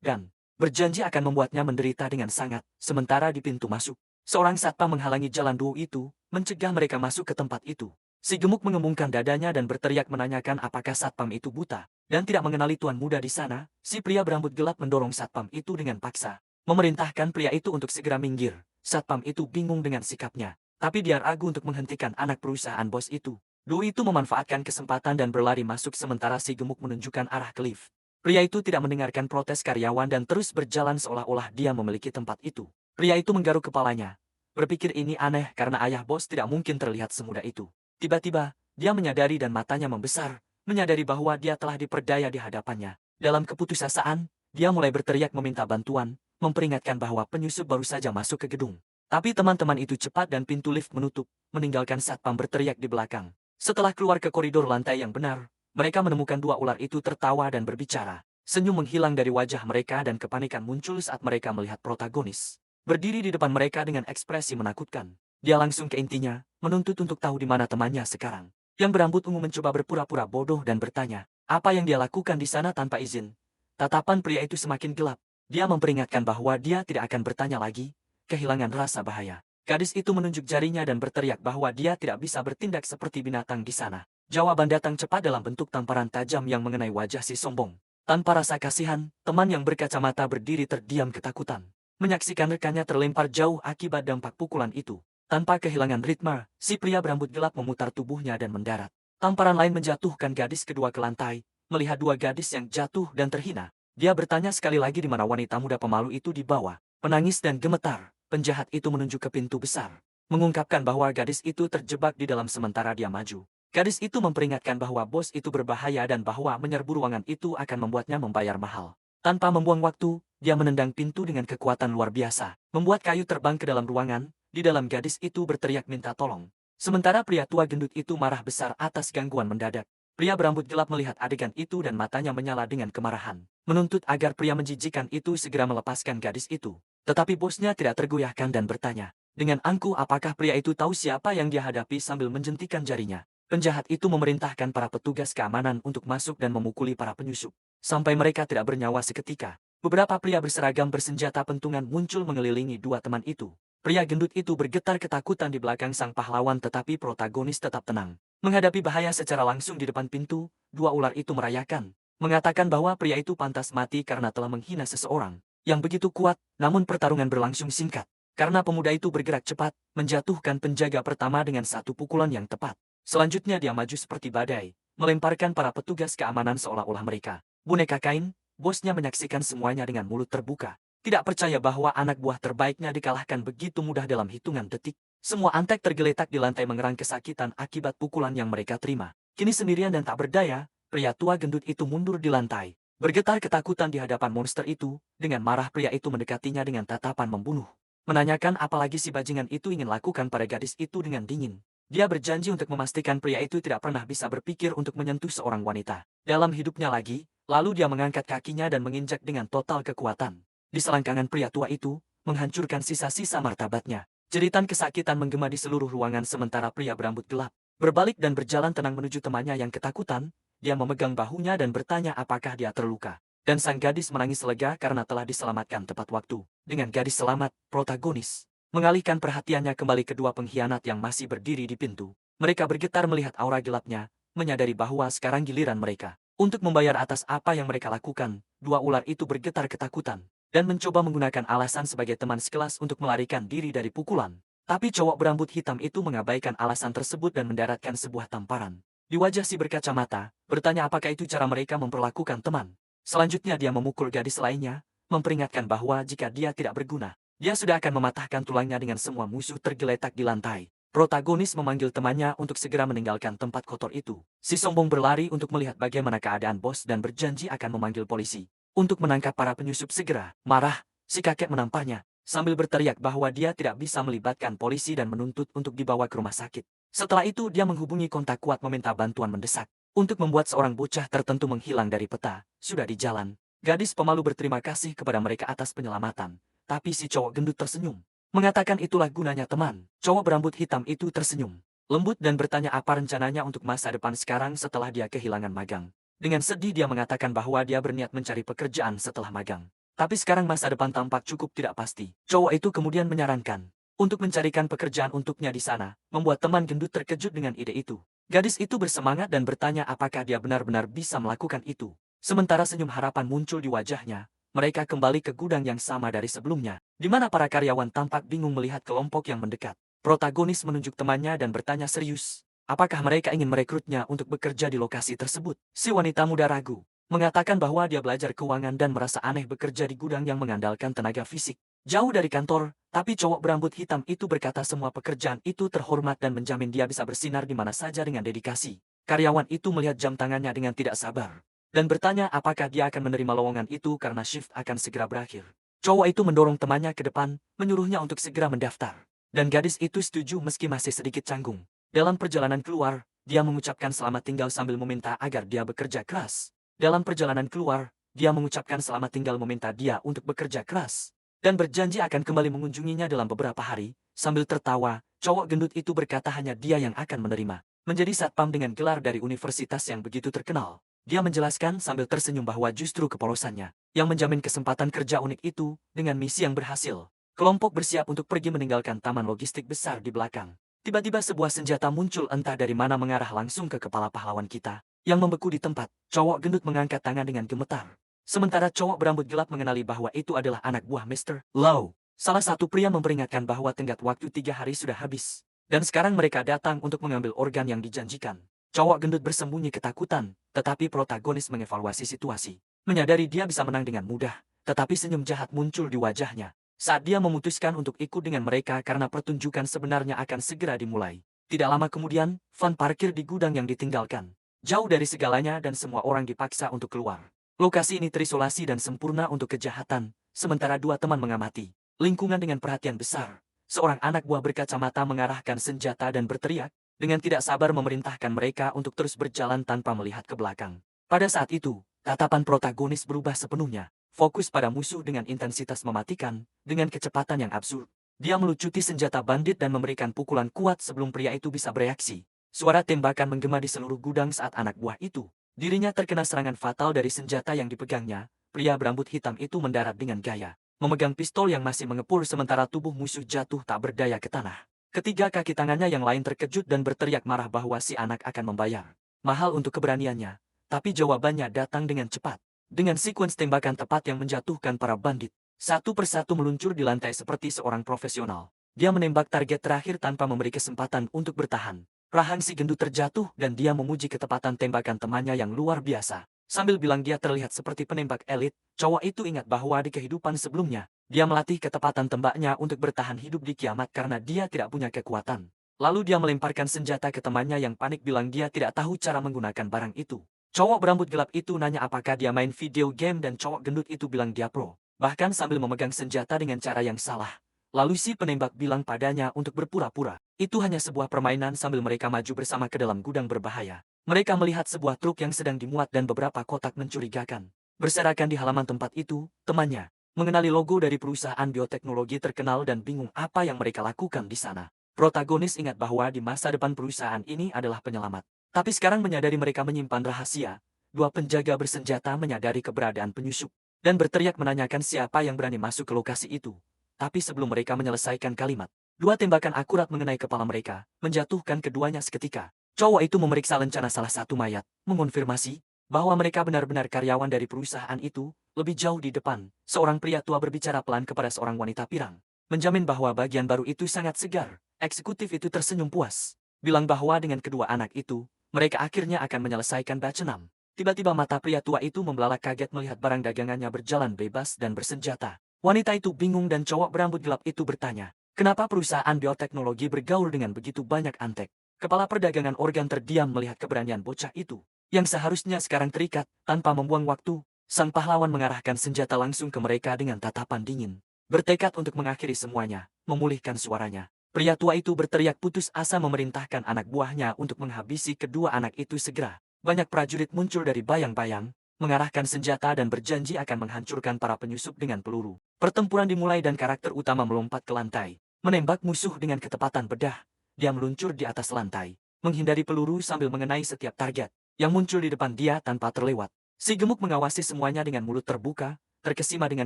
dan berjanji akan membuatnya menderita dengan sangat. Sementara di pintu masuk, seorang satpam menghalangi jalan duo itu, mencegah mereka masuk ke tempat itu. Si gemuk mengembungkan dadanya dan berteriak menanyakan apakah satpam itu buta dan tidak mengenali tuan muda di sana. Si pria berambut gelap mendorong satpam itu dengan paksa, memerintahkan pria itu untuk segera minggir. Satpam itu bingung dengan sikapnya, tapi dia ragu untuk menghentikan anak perusahaan bos itu. Duo itu memanfaatkan kesempatan dan berlari masuk sementara si gemuk menunjukkan arah ke lift. Pria itu tidak mendengarkan protes karyawan dan terus berjalan seolah-olah dia memiliki tempat itu. Pria itu menggaruk kepalanya, berpikir ini aneh karena ayah bos tidak mungkin terlihat semudah itu. Tiba-tiba, dia menyadari dan matanya membesar, menyadari bahwa dia telah diperdaya di hadapannya. Dalam keputusasaan, dia mulai berteriak meminta bantuan, memperingatkan bahwa penyusup baru saja masuk ke gedung. Tapi teman-teman itu cepat dan pintu lift menutup, meninggalkan satpam berteriak di belakang. Setelah keluar ke koridor lantai yang benar, mereka menemukan dua ular itu tertawa dan berbicara. Senyum menghilang dari wajah mereka dan kepanikan muncul saat mereka melihat protagonis berdiri di depan mereka dengan ekspresi menakutkan. Dia langsung ke intinya, menuntut untuk tahu di mana temannya sekarang. Yang berambut ungu mencoba berpura-pura bodoh dan bertanya, apa yang dia lakukan di sana tanpa izin. Tatapan pria itu semakin gelap. Dia memperingatkan bahwa dia tidak akan bertanya lagi, kehilangan rasa bahaya. Gadis itu menunjuk jarinya dan berteriak bahwa dia tidak bisa bertindak seperti binatang di sana. Jawaban datang cepat dalam bentuk tamparan tajam yang mengenai wajah si sombong. Tanpa rasa kasihan, teman yang berkacamata berdiri terdiam ketakutan, menyaksikan rekannya terlempar jauh akibat dampak pukulan itu. Tanpa kehilangan ritme, si pria berambut gelap memutar tubuhnya dan mendarat. Tamparan lain menjatuhkan gadis kedua ke lantai. Melihat dua gadis yang jatuh dan terhina, dia bertanya sekali lagi di mana wanita muda pemalu itu dibawa. Penangis dan gemetar, penjahat itu menunjuk ke pintu besar, mengungkapkan bahwa gadis itu terjebak di dalam sementara dia maju. Gadis itu memperingatkan bahwa bos itu berbahaya dan bahwa menyerbu ruangan itu akan membuatnya membayar mahal. Tanpa membuang waktu, dia menendang pintu dengan kekuatan luar biasa, membuat kayu terbang ke dalam ruangan. Di dalam gadis itu berteriak minta tolong. Sementara pria tua gendut itu marah besar atas gangguan mendadak. Pria berambut gelap melihat adegan itu dan matanya menyala dengan kemarahan. Menuntut agar pria menjijikan itu segera melepaskan gadis itu. Tetapi bosnya tidak tergoyahkan dan bertanya, dengan angkuh apakah pria itu tahu siapa yang dia hadapi sambil menjentikan jarinya. Penjahat itu memerintahkan para petugas keamanan untuk masuk dan memukuli para penyusup. Sampai mereka tidak bernyawa seketika. Beberapa pria berseragam bersenjata pentungan muncul mengelilingi dua teman itu. Pria gendut itu bergetar ketakutan di belakang sang pahlawan tetapi protagonis tetap tenang. Menghadapi bahaya secara langsung di depan pintu, dua ular itu merayakan. Mengatakan bahwa pria itu pantas mati karena telah menghina seseorang yang begitu kuat, namun pertarungan berlangsung singkat. Karena pemuda itu bergerak cepat, menjatuhkan penjaga pertama dengan satu pukulan yang tepat. Selanjutnya dia maju seperti badai, melemparkan para petugas keamanan seolah-olah mereka boneka kain. Bosnya menyaksikan semuanya dengan mulut terbuka. Tidak percaya bahwa anak buah terbaiknya dikalahkan begitu mudah dalam hitungan detik. Semua antek tergeletak di lantai mengerang kesakitan akibat pukulan yang mereka terima. Kini sendirian dan tak berdaya, pria tua gendut itu mundur di lantai. Bergetar ketakutan di hadapan monster itu, dengan marah pria itu mendekatinya dengan tatapan membunuh. Menanyakan apalagi si bajingan itu ingin lakukan pada gadis itu dengan dingin. Dia berjanji untuk memastikan pria itu tidak pernah bisa berpikir untuk menyentuh seorang wanita dalam hidupnya lagi, lalu dia mengangkat kakinya dan menginjak dengan total kekuatan. Di selangkangan pria tua itu, menghancurkan sisa-sisa martabatnya. Jeritan kesakitan menggema di seluruh ruangan sementara pria berambut gelap berbalik dan berjalan tenang menuju temannya yang ketakutan. Dia memegang bahunya dan bertanya apakah dia terluka. Dan sang gadis menangis lega karena telah diselamatkan tepat waktu. Dengan gadis selamat, protagonis mengalihkan perhatiannya kembali kedua pengkhianat yang masih berdiri di pintu. Mereka bergetar melihat aura gelapnya, menyadari bahwa sekarang giliran mereka untuk membayar atas apa yang mereka lakukan. Dua ular itu bergetar ketakutan dan mencoba menggunakan alasan sebagai teman sekelas untuk melarikan diri dari pukulan. Tapi cowok berambut hitam itu mengabaikan alasan tersebut dan mendaratkan sebuah tamparan di wajah si berkacamata, bertanya apakah itu cara mereka memperlakukan teman. Selanjutnya dia memukul gadis lainnya, memperingatkan bahwa jika dia tidak berguna, dia sudah akan mematahkan tulangnya dengan semua musuh tergeletak di lantai. Protagonis memanggil temannya untuk segera meninggalkan tempat kotor itu. Si sombong berlari untuk melihat bagaimana keadaan bos dan berjanji akan memanggil polisi untuk menangkap para penyusup segera. Marah, si kakek menamparnya sambil berteriak bahwa dia tidak bisa melibatkan polisi dan menuntut untuk dibawa ke rumah sakit. Setelah itu dia menghubungi kontak kuat meminta bantuan mendesak untuk membuat seorang bocah tertentu menghilang dari peta. Sudah di jalan, gadis pemalu berterima kasih kepada mereka atas penyelamatan. Tapi si cowok gendut tersenyum. Mengatakan itulah gunanya teman. Cowok berambut hitam itu tersenyum lembut dan bertanya apa rencananya untuk masa depan sekarang setelah dia kehilangan magang. Dengan sedih dia mengatakan bahwa dia berniat mencari pekerjaan setelah magang. Tapi sekarang masa depan tampak cukup tidak pasti. Cowok itu kemudian menyarankan untuk mencarikan pekerjaan untuknya di sana, membuat teman gendut terkejut dengan ide itu. Gadis itu bersemangat dan bertanya apakah dia benar-benar bisa melakukan itu. Sementara senyum harapan muncul di wajahnya, mereka kembali ke gudang yang sama dari sebelumnya, di mana para karyawan tampak bingung melihat kelompok yang mendekat. Protagonis menunjuk temannya dan bertanya serius, apakah mereka ingin merekrutnya untuk bekerja di lokasi tersebut. Si wanita muda ragu, mengatakan bahwa dia belajar keuangan dan merasa aneh bekerja di gudang yang mengandalkan tenaga fisik jauh dari kantor. Tapi cowok berambut hitam itu berkata semua pekerjaan itu terhormat dan menjamin dia bisa bersinar di mana saja dengan dedikasi. Karyawan itu melihat jam tangannya dengan tidak sabar dan bertanya apakah dia akan menerima lowongan itu karena shift akan segera berakhir. Cowok itu mendorong temannya ke depan, menyuruhnya untuk segera mendaftar. Dan gadis itu setuju meski masih sedikit canggung. Dalam perjalanan keluar, dia mengucapkan selamat tinggal sambil meminta agar dia bekerja keras. Dalam perjalanan keluar, dia mengucapkan selamat tinggal meminta dia untuk bekerja keras. Dan berjanji akan kembali mengunjunginya dalam beberapa hari. Sambil tertawa, cowok gendut itu berkata hanya dia yang akan menerima menjadi satpam dengan gelar dari universitas yang begitu terkenal. Dia menjelaskan sambil tersenyum bahwa justru kepolosannya yang menjamin kesempatan kerja unik itu. Dengan misi yang berhasil, kelompok bersiap untuk pergi meninggalkan taman logistik besar di belakang. Tiba-tiba sebuah senjata muncul entah dari mana mengarah langsung ke kepala pahlawan kita yang membeku di tempat. Cowok gendut mengangkat tangan dengan gemetar. Sementara cowok berambut gelap mengenali bahwa itu adalah anak buah Mr. Low. Salah satu pria memperingatkan bahwa tenggat waktu 3 hari sudah habis. Dan sekarang mereka datang untuk mengambil organ yang dijanjikan. Cowok gendut bersembunyi ketakutan, tetapi protagonis mengevaluasi situasi. Menyadari dia bisa menang dengan mudah, tetapi senyum jahat muncul di wajahnya saat dia memutuskan untuk ikut dengan mereka karena pertunjukan sebenarnya akan segera dimulai. Tidak lama kemudian, van parkir di gudang yang ditinggalkan. Jauh dari segalanya dan semua orang dipaksa untuk keluar. Lokasi ini terisolasi dan sempurna untuk kejahatan, sementara dua teman mengamati lingkungan dengan perhatian besar. Seorang anak buah berkacamata mengarahkan senjata dan berteriak, dengan tidak sabar memerintahkan mereka untuk terus berjalan tanpa melihat ke belakang. Pada saat itu, tatapan protagonis berubah sepenuhnya, fokus pada musuh dengan intensitas mematikan, dengan kecepatan yang absurd. Dia melucuti senjata bandit dan memberikan pukulan kuat sebelum pria itu bisa bereaksi. Suara tembakan menggema di seluruh gudang saat anak buah itu. Dirinya terkena serangan fatal dari senjata yang dipegangnya. Pria berambut hitam itu mendarat dengan gaya, memegang pistol yang masih mengepul sementara tubuh musuh jatuh tak berdaya ke tanah. Ketiga kaki tangannya yang lain terkejut dan berteriak marah bahwa si anak akan membayar mahal untuk keberaniannya. Tapi jawabannya datang dengan cepat. Dengan sekuens tembakan tepat yang menjatuhkan para bandit, satu persatu meluncur di lantai seperti seorang profesional. Dia menembak target terakhir tanpa memberi kesempatan untuk bertahan. Rahang si gendut terjatuh dan dia memuji ketepatan tembakan temannya yang luar biasa. Sambil bilang dia terlihat seperti penembak elit, cowok itu ingat bahwa di kehidupan sebelumnya, dia melatih ketepatan tembaknya untuk bertahan hidup di kiamat karena dia tidak punya kekuatan. Lalu dia melemparkan senjata ke temannya yang panik bilang dia tidak tahu cara menggunakan barang itu. Cowok berambut gelap itu nanya apakah dia main video game dan cowok gendut itu bilang dia pro. Bahkan sambil memegang senjata dengan cara yang salah. Lalu si penembak bilang padanya untuk berpura-pura. Itu hanya sebuah permainan sambil mereka maju bersama ke dalam gudang berbahaya. Mereka melihat sebuah truk yang sedang dimuat dan beberapa kotak mencurigakan berserakan di halaman tempat itu. Temannya mengenali logo dari perusahaan bioteknologi terkenal dan bingung apa yang mereka lakukan di sana. Protagonis ingat bahwa di masa depan perusahaan ini adalah penyelamat. Tapi sekarang menyadari mereka menyimpan rahasia. Dua penjaga bersenjata menyadari keberadaan penyusup dan berteriak menanyakan siapa yang berani masuk ke lokasi itu. Tapi sebelum mereka menyelesaikan kalimat, dua tembakan akurat mengenai kepala mereka, menjatuhkan keduanya seketika. Cowok itu memeriksa lencana salah satu mayat, mengonfirmasi bahwa mereka benar-benar karyawan dari perusahaan itu. Lebih jauh di depan, seorang pria tua berbicara pelan kepada seorang wanita pirang, menjamin bahwa bagian baru itu sangat segar. Eksekutif itu tersenyum puas, bilang bahwa dengan kedua anak itu, mereka akhirnya akan menyelesaikan batch 6. Tiba-tiba mata pria tua itu membelalak kaget melihat barang dagangannya berjalan bebas dan bersenjata. Wanita itu bingung dan cowok berambut gelap itu bertanya, kenapa perusahaan bioteknologi bergaul dengan begitu banyak antek? Kepala perdagangan organ terdiam melihat keberanian bocah itu, yang seharusnya sekarang terikat. Tanpa membuang waktu, sang pahlawan mengarahkan senjata langsung ke mereka dengan tatapan dingin. Bertekad untuk mengakhiri semuanya, memulihkan suaranya. Pria tua itu berteriak putus asa memerintahkan anak buahnya untuk menghabisi kedua anak itu segera. Banyak prajurit muncul dari bayang-bayang, mengarahkan senjata dan berjanji akan menghancurkan para penyusup dengan peluru. Pertempuran dimulai dan karakter utama melompat ke lantai, menembak musuh dengan ketepatan bedah. Dia meluncur di atas lantai, menghindari peluru sambil mengenai setiap target yang muncul di depan dia tanpa terlewat. Si gemuk mengawasi semuanya dengan mulut terbuka, terkesima dengan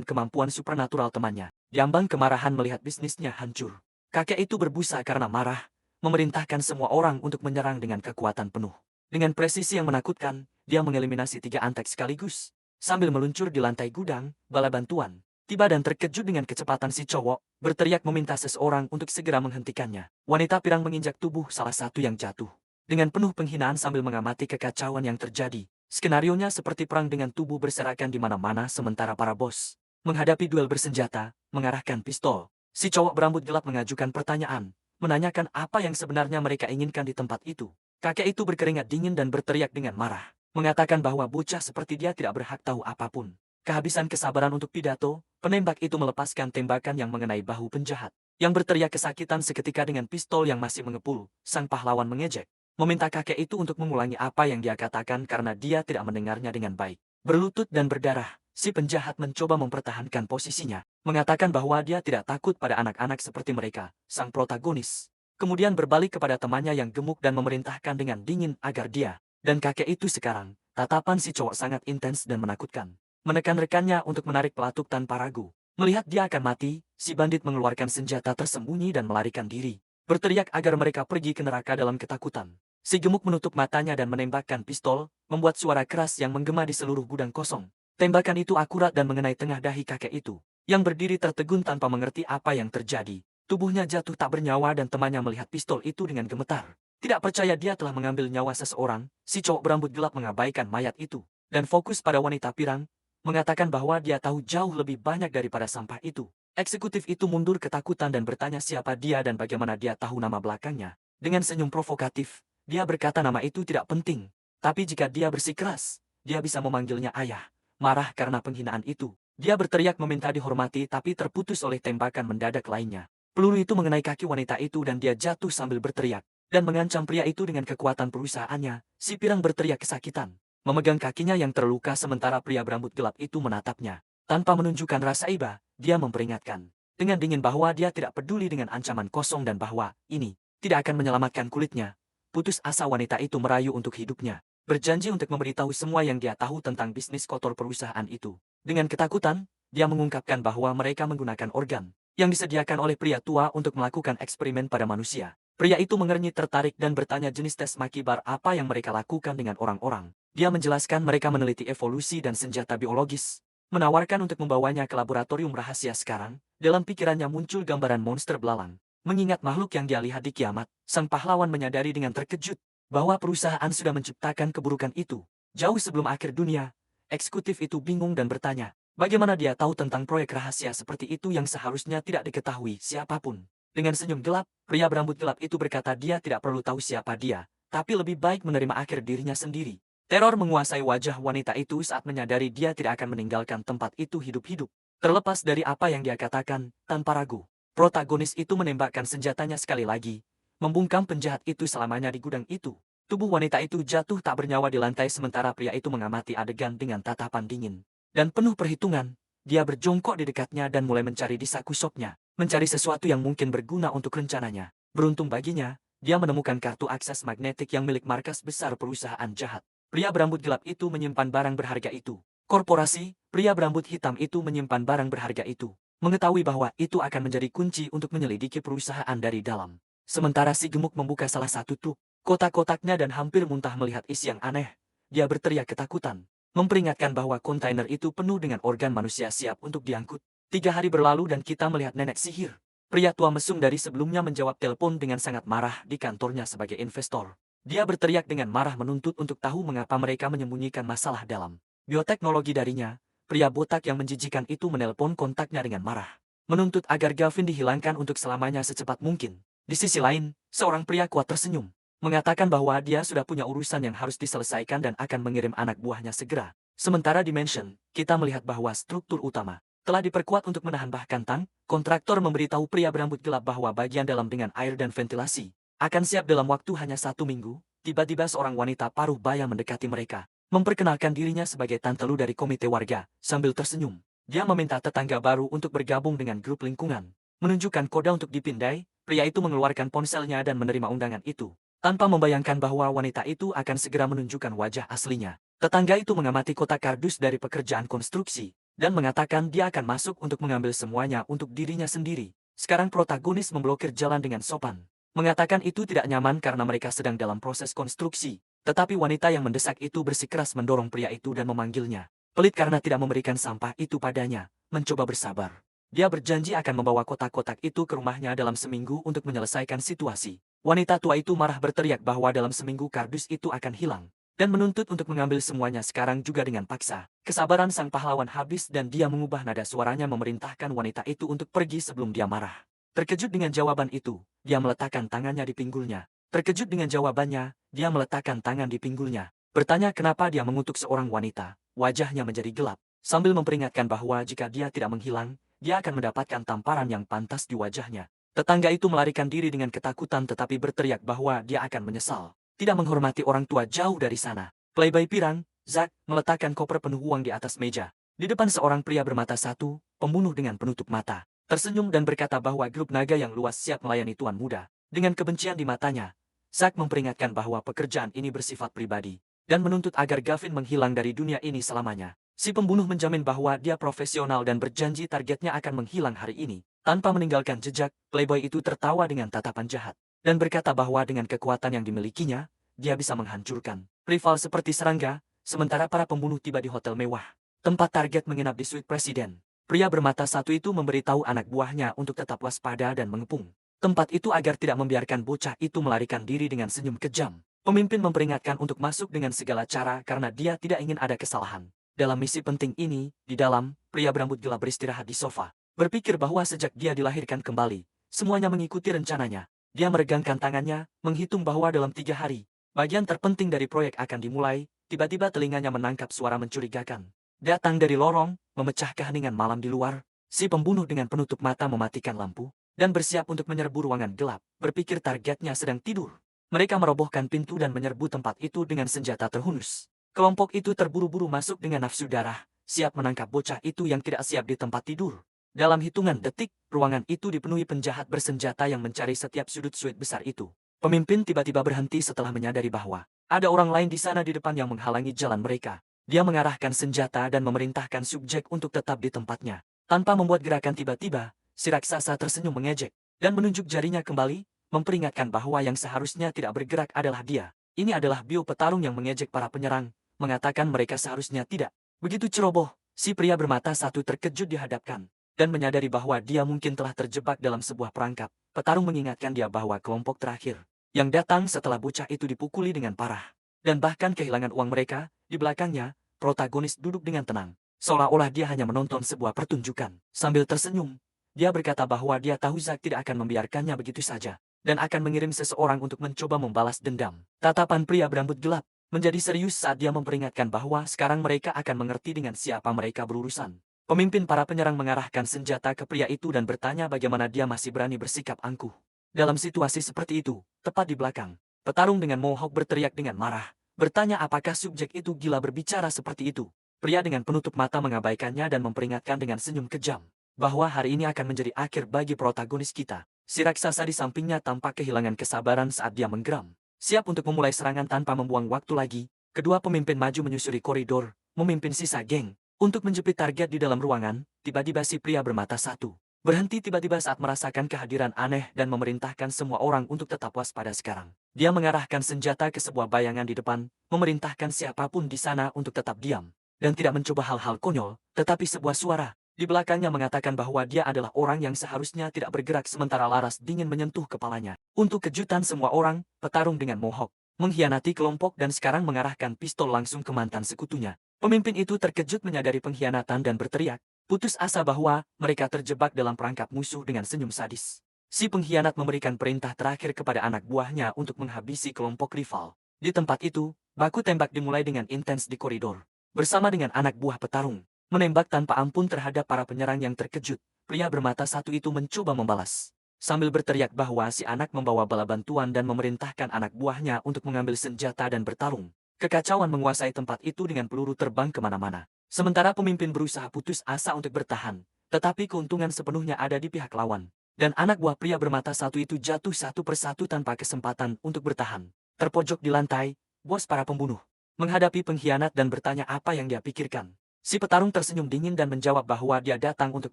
kemampuan supernatural temannya. Diambang kemarahan melihat bisnisnya hancur. Kakek itu berbusa karena marah, memerintahkan semua orang untuk menyerang dengan kekuatan penuh. Dengan presisi yang menakutkan, dia mengeliminasi 3 antek sekaligus. Sambil meluncur di lantai gudang, bala bantuan tiba dan terkejut dengan kecepatan si cowok, berteriak meminta seseorang untuk segera menghentikannya. Wanita pirang menginjak tubuh salah satu yang jatuh. Dengan penuh penghinaan sambil mengamati kekacauan yang terjadi. Skenarionya seperti perang dengan tubuh berserakan di mana-mana sementara para bos menghadapi duel bersenjata, mengarahkan pistol. Si cowok berambut gelap mengajukan pertanyaan, menanyakan apa yang sebenarnya mereka inginkan di tempat itu. Kakek itu berkeringat dingin dan berteriak dengan marah, mengatakan bahwa bocah seperti dia tidak berhak tahu apapun. Kehabisan kesabaran untuk pidato, penembak itu melepaskan tembakan yang mengenai bahu penjahat, yang berteriak kesakitan seketika dengan pistol yang masih mengepul. Sang pahlawan mengejek, meminta kakek itu untuk mengulangi apa yang dia katakan karena dia tidak mendengarnya dengan baik. Berlutut dan berdarah, si penjahat mencoba mempertahankan posisinya, mengatakan bahwa dia tidak takut pada anak-anak seperti mereka, sang protagonis. Kemudian berbalik kepada temannya yang gemuk dan memerintahkan dengan dingin agar dia dan kakek itu sekarang. Tatapan si cowok sangat intens dan menakutkan. Menekan rekannya untuk menarik pelatuk tanpa ragu. Melihat dia akan mati, si bandit mengeluarkan senjata tersembunyi dan melarikan diri. Berteriak agar mereka pergi ke neraka dalam ketakutan. Si gemuk menutup matanya dan menembakkan pistol, membuat suara keras yang menggema di seluruh gudang kosong. Tembakan itu akurat dan mengenai tengah dahi kakek itu, yang berdiri tertegun tanpa mengerti apa yang terjadi. Tubuhnya jatuh tak bernyawa dan temannya melihat pistol itu dengan gemetar. Tidak percaya dia telah mengambil nyawa seseorang, si cowok berambut gelap mengabaikan mayat itu, dan fokus pada wanita pirang, mengatakan bahwa dia tahu jauh lebih banyak daripada sampah itu. Eksekutif itu mundur ketakutan dan bertanya siapa dia dan bagaimana dia tahu nama belakangnya. Dengan senyum provokatif, dia berkata nama itu tidak penting. Tapi jika dia bersikeras, dia bisa memanggilnya ayah. Marah karena penghinaan itu, Dia berteriak meminta dihormati tapi terputus oleh tembakan mendadak lainnya. Peluru itu mengenai kaki wanita itu dan dia jatuh sambil berteriak dan mengancam pria itu dengan kekuatan perusahaannya. Si pirang berteriak kesakitan, memegang kakinya yang terluka sementara pria berambut gelap itu menatapnya. Tanpa menunjukkan rasa iba, dia memperingatkan dengan dingin bahwa dia tidak peduli dengan ancaman kosong dan bahwa ini tidak akan menyelamatkan kulitnya. Putus asa wanita itu merayu untuk hidupnya, berjanji untuk memberitahu semua yang dia tahu tentang bisnis kotor perusahaan itu. Dengan ketakutan, dia mengungkapkan bahwa mereka menggunakan organ yang disediakan oleh pria tua untuk melakukan eksperimen pada manusia. Pria itu mengernyit tertarik dan bertanya jenis tes makibar apa yang mereka lakukan dengan orang-orang. Dia menjelaskan mereka meneliti evolusi dan senjata biologis, menawarkan untuk membawanya ke laboratorium rahasia sekarang. Dalam pikirannya muncul gambaran monster belalang. Mengingat makhluk yang dia lihat di kiamat, sang pahlawan menyadari dengan terkejut bahwa perusahaan sudah menciptakan keburukan itu. Jauh sebelum akhir dunia, eksekutif itu bingung dan bertanya, bagaimana dia tahu tentang proyek rahasia seperti itu yang seharusnya tidak diketahui siapapun. Dengan senyum gelap, pria berambut gelap itu berkata dia tidak perlu tahu siapa dia, tapi lebih baik menerima akhir dirinya sendiri. Teror menguasai wajah wanita itu saat menyadari dia tidak akan meninggalkan tempat itu hidup-hidup. Terlepas dari apa yang dia katakan, tanpa ragu, protagonis itu menembakkan senjatanya sekali lagi, membungkam penjahat itu selamanya di gudang itu. Tubuh wanita itu jatuh tak bernyawa di lantai sementara pria itu mengamati adegan dengan tatapan dingin dan penuh perhitungan. Dia berjongkok di dekatnya dan mulai mencari di saku sopnya, mencari sesuatu yang mungkin berguna untuk rencananya. Beruntung baginya, dia menemukan kartu akses magnetik yang milik markas besar perusahaan jahat. Pria berambut gelap itu menyimpan barang berharga itu. Korporasi, pria berambut hitam itu menyimpan barang berharga itu, mengetahui bahwa itu akan menjadi kunci untuk menyelidiki perusahaan dari dalam. Sementara si gemuk membuka salah satu truk, kotak-kotaknya dan hampir muntah melihat isi yang aneh. Dia berteriak ketakutan, memperingatkan bahwa kontainer itu penuh dengan organ manusia siap untuk diangkut. 3 hari berlalu dan kita melihat nenek sihir. Pria tua mesum dari sebelumnya menjawab telepon dengan sangat marah di kantornya sebagai investor. Dia berteriak dengan marah menuntut untuk tahu mengapa mereka menyembunyikan masalah dalam bioteknologi darinya. Pria botak yang menjijikan itu menelpon kontaknya dengan marah, menuntut agar Gavin dihilangkan untuk selamanya secepat mungkin. Di sisi lain, seorang pria kuat tersenyum, mengatakan bahwa dia sudah punya urusan yang harus diselesaikan dan akan mengirim anak buahnya segera. Sementara di mansion, kita melihat bahwa struktur utama telah diperkuat untuk menahan bahkan kontraktor memberitahu pria berambut gelap bahwa bagian dalam dengan air dan ventilasi akan siap dalam waktu hanya 1 minggu. Tiba-tiba seorang wanita paruh baya mendekati mereka, memperkenalkan dirinya sebagai Tante Lu dari komite warga. Sambil tersenyum, dia meminta tetangga baru untuk bergabung dengan grup lingkungan. Menunjukkan kode untuk dipindai, pria itu mengeluarkan ponselnya dan menerima undangan itu, tanpa membayangkan bahwa wanita itu akan segera menunjukkan wajah aslinya. Tetangga itu mengamati kotak kardus dari pekerjaan konstruksi, dan mengatakan dia akan masuk untuk mengambil semuanya untuk dirinya sendiri. Sekarang protagonis memblokir jalan dengan sopan, mengatakan itu tidak nyaman karena mereka sedang dalam proses konstruksi. Tetapi wanita yang mendesak itu bersikeras mendorong pria itu dan memanggilnya pelit karena tidak memberikan sampah itu padanya. Mencoba bersabar, dia berjanji akan membawa kotak-kotak itu ke rumahnya dalam seminggu untuk menyelesaikan situasi. Wanita tua itu marah berteriak bahwa dalam seminggu kardus itu akan hilang, dan menuntut untuk mengambil semuanya sekarang juga dengan paksa. Kesabaran sang pahlawan habis dan dia mengubah nada suaranya memerintahkan wanita itu untuk pergi sebelum dia marah. Terkejut dengan jawaban itu, dia meletakkan tangannya di pinggulnya. Terkejut dengan jawabannya, dia meletakkan tangan di pinggulnya, bertanya kenapa dia mengutuk seorang wanita. Wajahnya menjadi gelap, sambil memperingatkan bahwa jika dia tidak menghilang, dia akan mendapatkan tamparan yang pantas di wajahnya. Tetangga itu melarikan diri dengan ketakutan tetapi berteriak bahwa dia akan menyesal tidak menghormati orang tua jauh dari sana. Playboy pirang, Zack, meletakkan koper penuh uang di atas meja. Di depan seorang pria bermata satu, pembunuh dengan penutup mata, tersenyum dan berkata bahwa grup naga yang luas siap melayani tuan muda. Dengan kebencian di matanya, Zack memperingatkan bahwa pekerjaan ini bersifat pribadi, dan menuntut agar Gavin menghilang dari dunia ini selamanya. Si pembunuh menjamin bahwa dia profesional dan berjanji targetnya akan menghilang hari ini. Tanpa meninggalkan jejak, Playboy itu tertawa dengan tatapan jahat, dan berkata bahwa dengan kekuatan yang dimilikinya, dia bisa menghancurkan rival seperti serangga. Sementara para pembunuh tiba di hotel mewah, tempat target menginap di suite presiden. Pria bermata satu itu memberitahu anak buahnya untuk tetap waspada dan mengepung tempat itu agar tidak membiarkan bocah itu melarikan diri dengan senyum kejam. Pemimpin memperingatkan untuk masuk dengan segala cara karena dia tidak ingin ada kesalahan. Dalam misi penting ini, di dalam, pria berambut gelap beristirahat di sofa, berpikir bahwa sejak dia dilahirkan kembali, semuanya mengikuti rencananya. Dia meregangkan tangannya, menghitung bahwa dalam 3 hari, bagian terpenting dari proyek akan dimulai. Tiba-tiba telinganya menangkap suara mencurigakan. Datang dari lorong, memecah keheningan malam di luar, si pembunuh dengan penutup mata mematikan lampu, dan bersiap untuk menyerbu ruangan gelap, berpikir targetnya sedang tidur. Mereka merobohkan pintu dan menyerbu tempat itu dengan senjata terhunus. Kelompok itu terburu-buru masuk dengan nafsu darah, siap menangkap bocah itu yang tidak siap di tempat tidur. Dalam hitungan detik, ruangan itu dipenuhi penjahat bersenjata yang mencari setiap sudut suite besar itu. Pemimpin tiba-tiba berhenti setelah menyadari bahwa ada orang lain di sana di depan yang menghalangi jalan mereka. Dia mengarahkan senjata dan memerintahkan subjek untuk tetap di tempatnya. Tanpa membuat gerakan tiba-tiba, si raksasa tersenyum mengejek dan menunjuk jarinya kembali, memperingatkan bahwa yang seharusnya tidak bergerak adalah dia. Ini adalah bio petarung yang mengejek para penyerang, mengatakan mereka seharusnya tidak. Begitu ceroboh, si pria bermata satu terkejut dihadapkan dan menyadari bahwa dia mungkin telah terjebak dalam sebuah perangkap. Petarung mengingatkan dia bahwa kelompok terakhir yang datang setelah bocah itu dipukuli dengan parah dan bahkan kehilangan uang mereka. Di belakangnya, protagonis duduk dengan tenang, seolah-olah dia hanya menonton sebuah pertunjukan. Sambil tersenyum, dia berkata bahwa dia tahu Zack tidak akan membiarkannya begitu saja, dan akan mengirim seseorang untuk mencoba membalas dendam. Tatapan pria berambut gelap menjadi serius saat dia memperingatkan bahwa sekarang mereka akan mengerti dengan siapa mereka berurusan. Pemimpin para penyerang mengarahkan senjata ke pria itu dan bertanya bagaimana dia masih berani bersikap angkuh. Dalam situasi seperti itu, tepat di belakang, petarung dengan mohawk berteriak dengan marah, bertanya apakah subjek itu gila berbicara seperti itu. Pria dengan penutup mata mengabaikannya dan memperingatkan dengan senyum kejam bahwa hari ini akan menjadi akhir bagi protagonis kita. Si raksasa di sampingnya tampak kehilangan kesabaran saat dia menggeram. Siap untuk memulai serangan tanpa membuang waktu lagi, kedua pemimpin maju menyusuri koridor, memimpin sisa geng untuk menjepit target di dalam ruangan. Tiba-tiba si pria bermata satu berhenti tiba-tiba saat merasakan kehadiran aneh dan memerintahkan semua orang untuk tetap waspada sekarang. Dia mengarahkan senjata ke sebuah bayangan di depan, memerintahkan siapapun di sana untuk tetap diam dan tidak mencoba hal-hal konyol, tetapi sebuah suara di belakangnya mengatakan bahwa dia adalah orang yang seharusnya tidak bergerak sementara laras dingin menyentuh kepalanya. Untuk kejutan semua orang, petarung dengan mohawk mengkhianati kelompok dan sekarang mengarahkan pistol langsung ke mantan sekutunya. Pemimpin itu terkejut menyadari pengkhianatan dan berteriak, putus asa bahwa mereka terjebak dalam perangkap musuh dengan senyum sadis. Si pengkhianat memberikan perintah terakhir kepada anak buahnya untuk menghabisi kelompok rival. Di tempat itu, baku tembak dimulai dengan intens di koridor. Bersama dengan anak buah petarung, menembak tanpa ampun terhadap para penyerang yang terkejut, pria bermata satu itu mencoba membalas. Sambil berteriak bahwa si anak membawa bala bantuan dan memerintahkan anak buahnya untuk mengambil senjata dan bertarung. Kekacauan menguasai tempat itu dengan peluru terbang kemana-mana. Sementara pemimpin berusaha putus asa untuk bertahan, tetapi keuntungan sepenuhnya ada di pihak lawan. Dan anak buah pria bermata satu itu jatuh satu persatu tanpa kesempatan untuk bertahan. Terpojok di lantai, bos para pembunuh menghadapi pengkhianat dan bertanya apa yang dia pikirkan. Si petarung tersenyum dingin dan menjawab bahwa dia datang untuk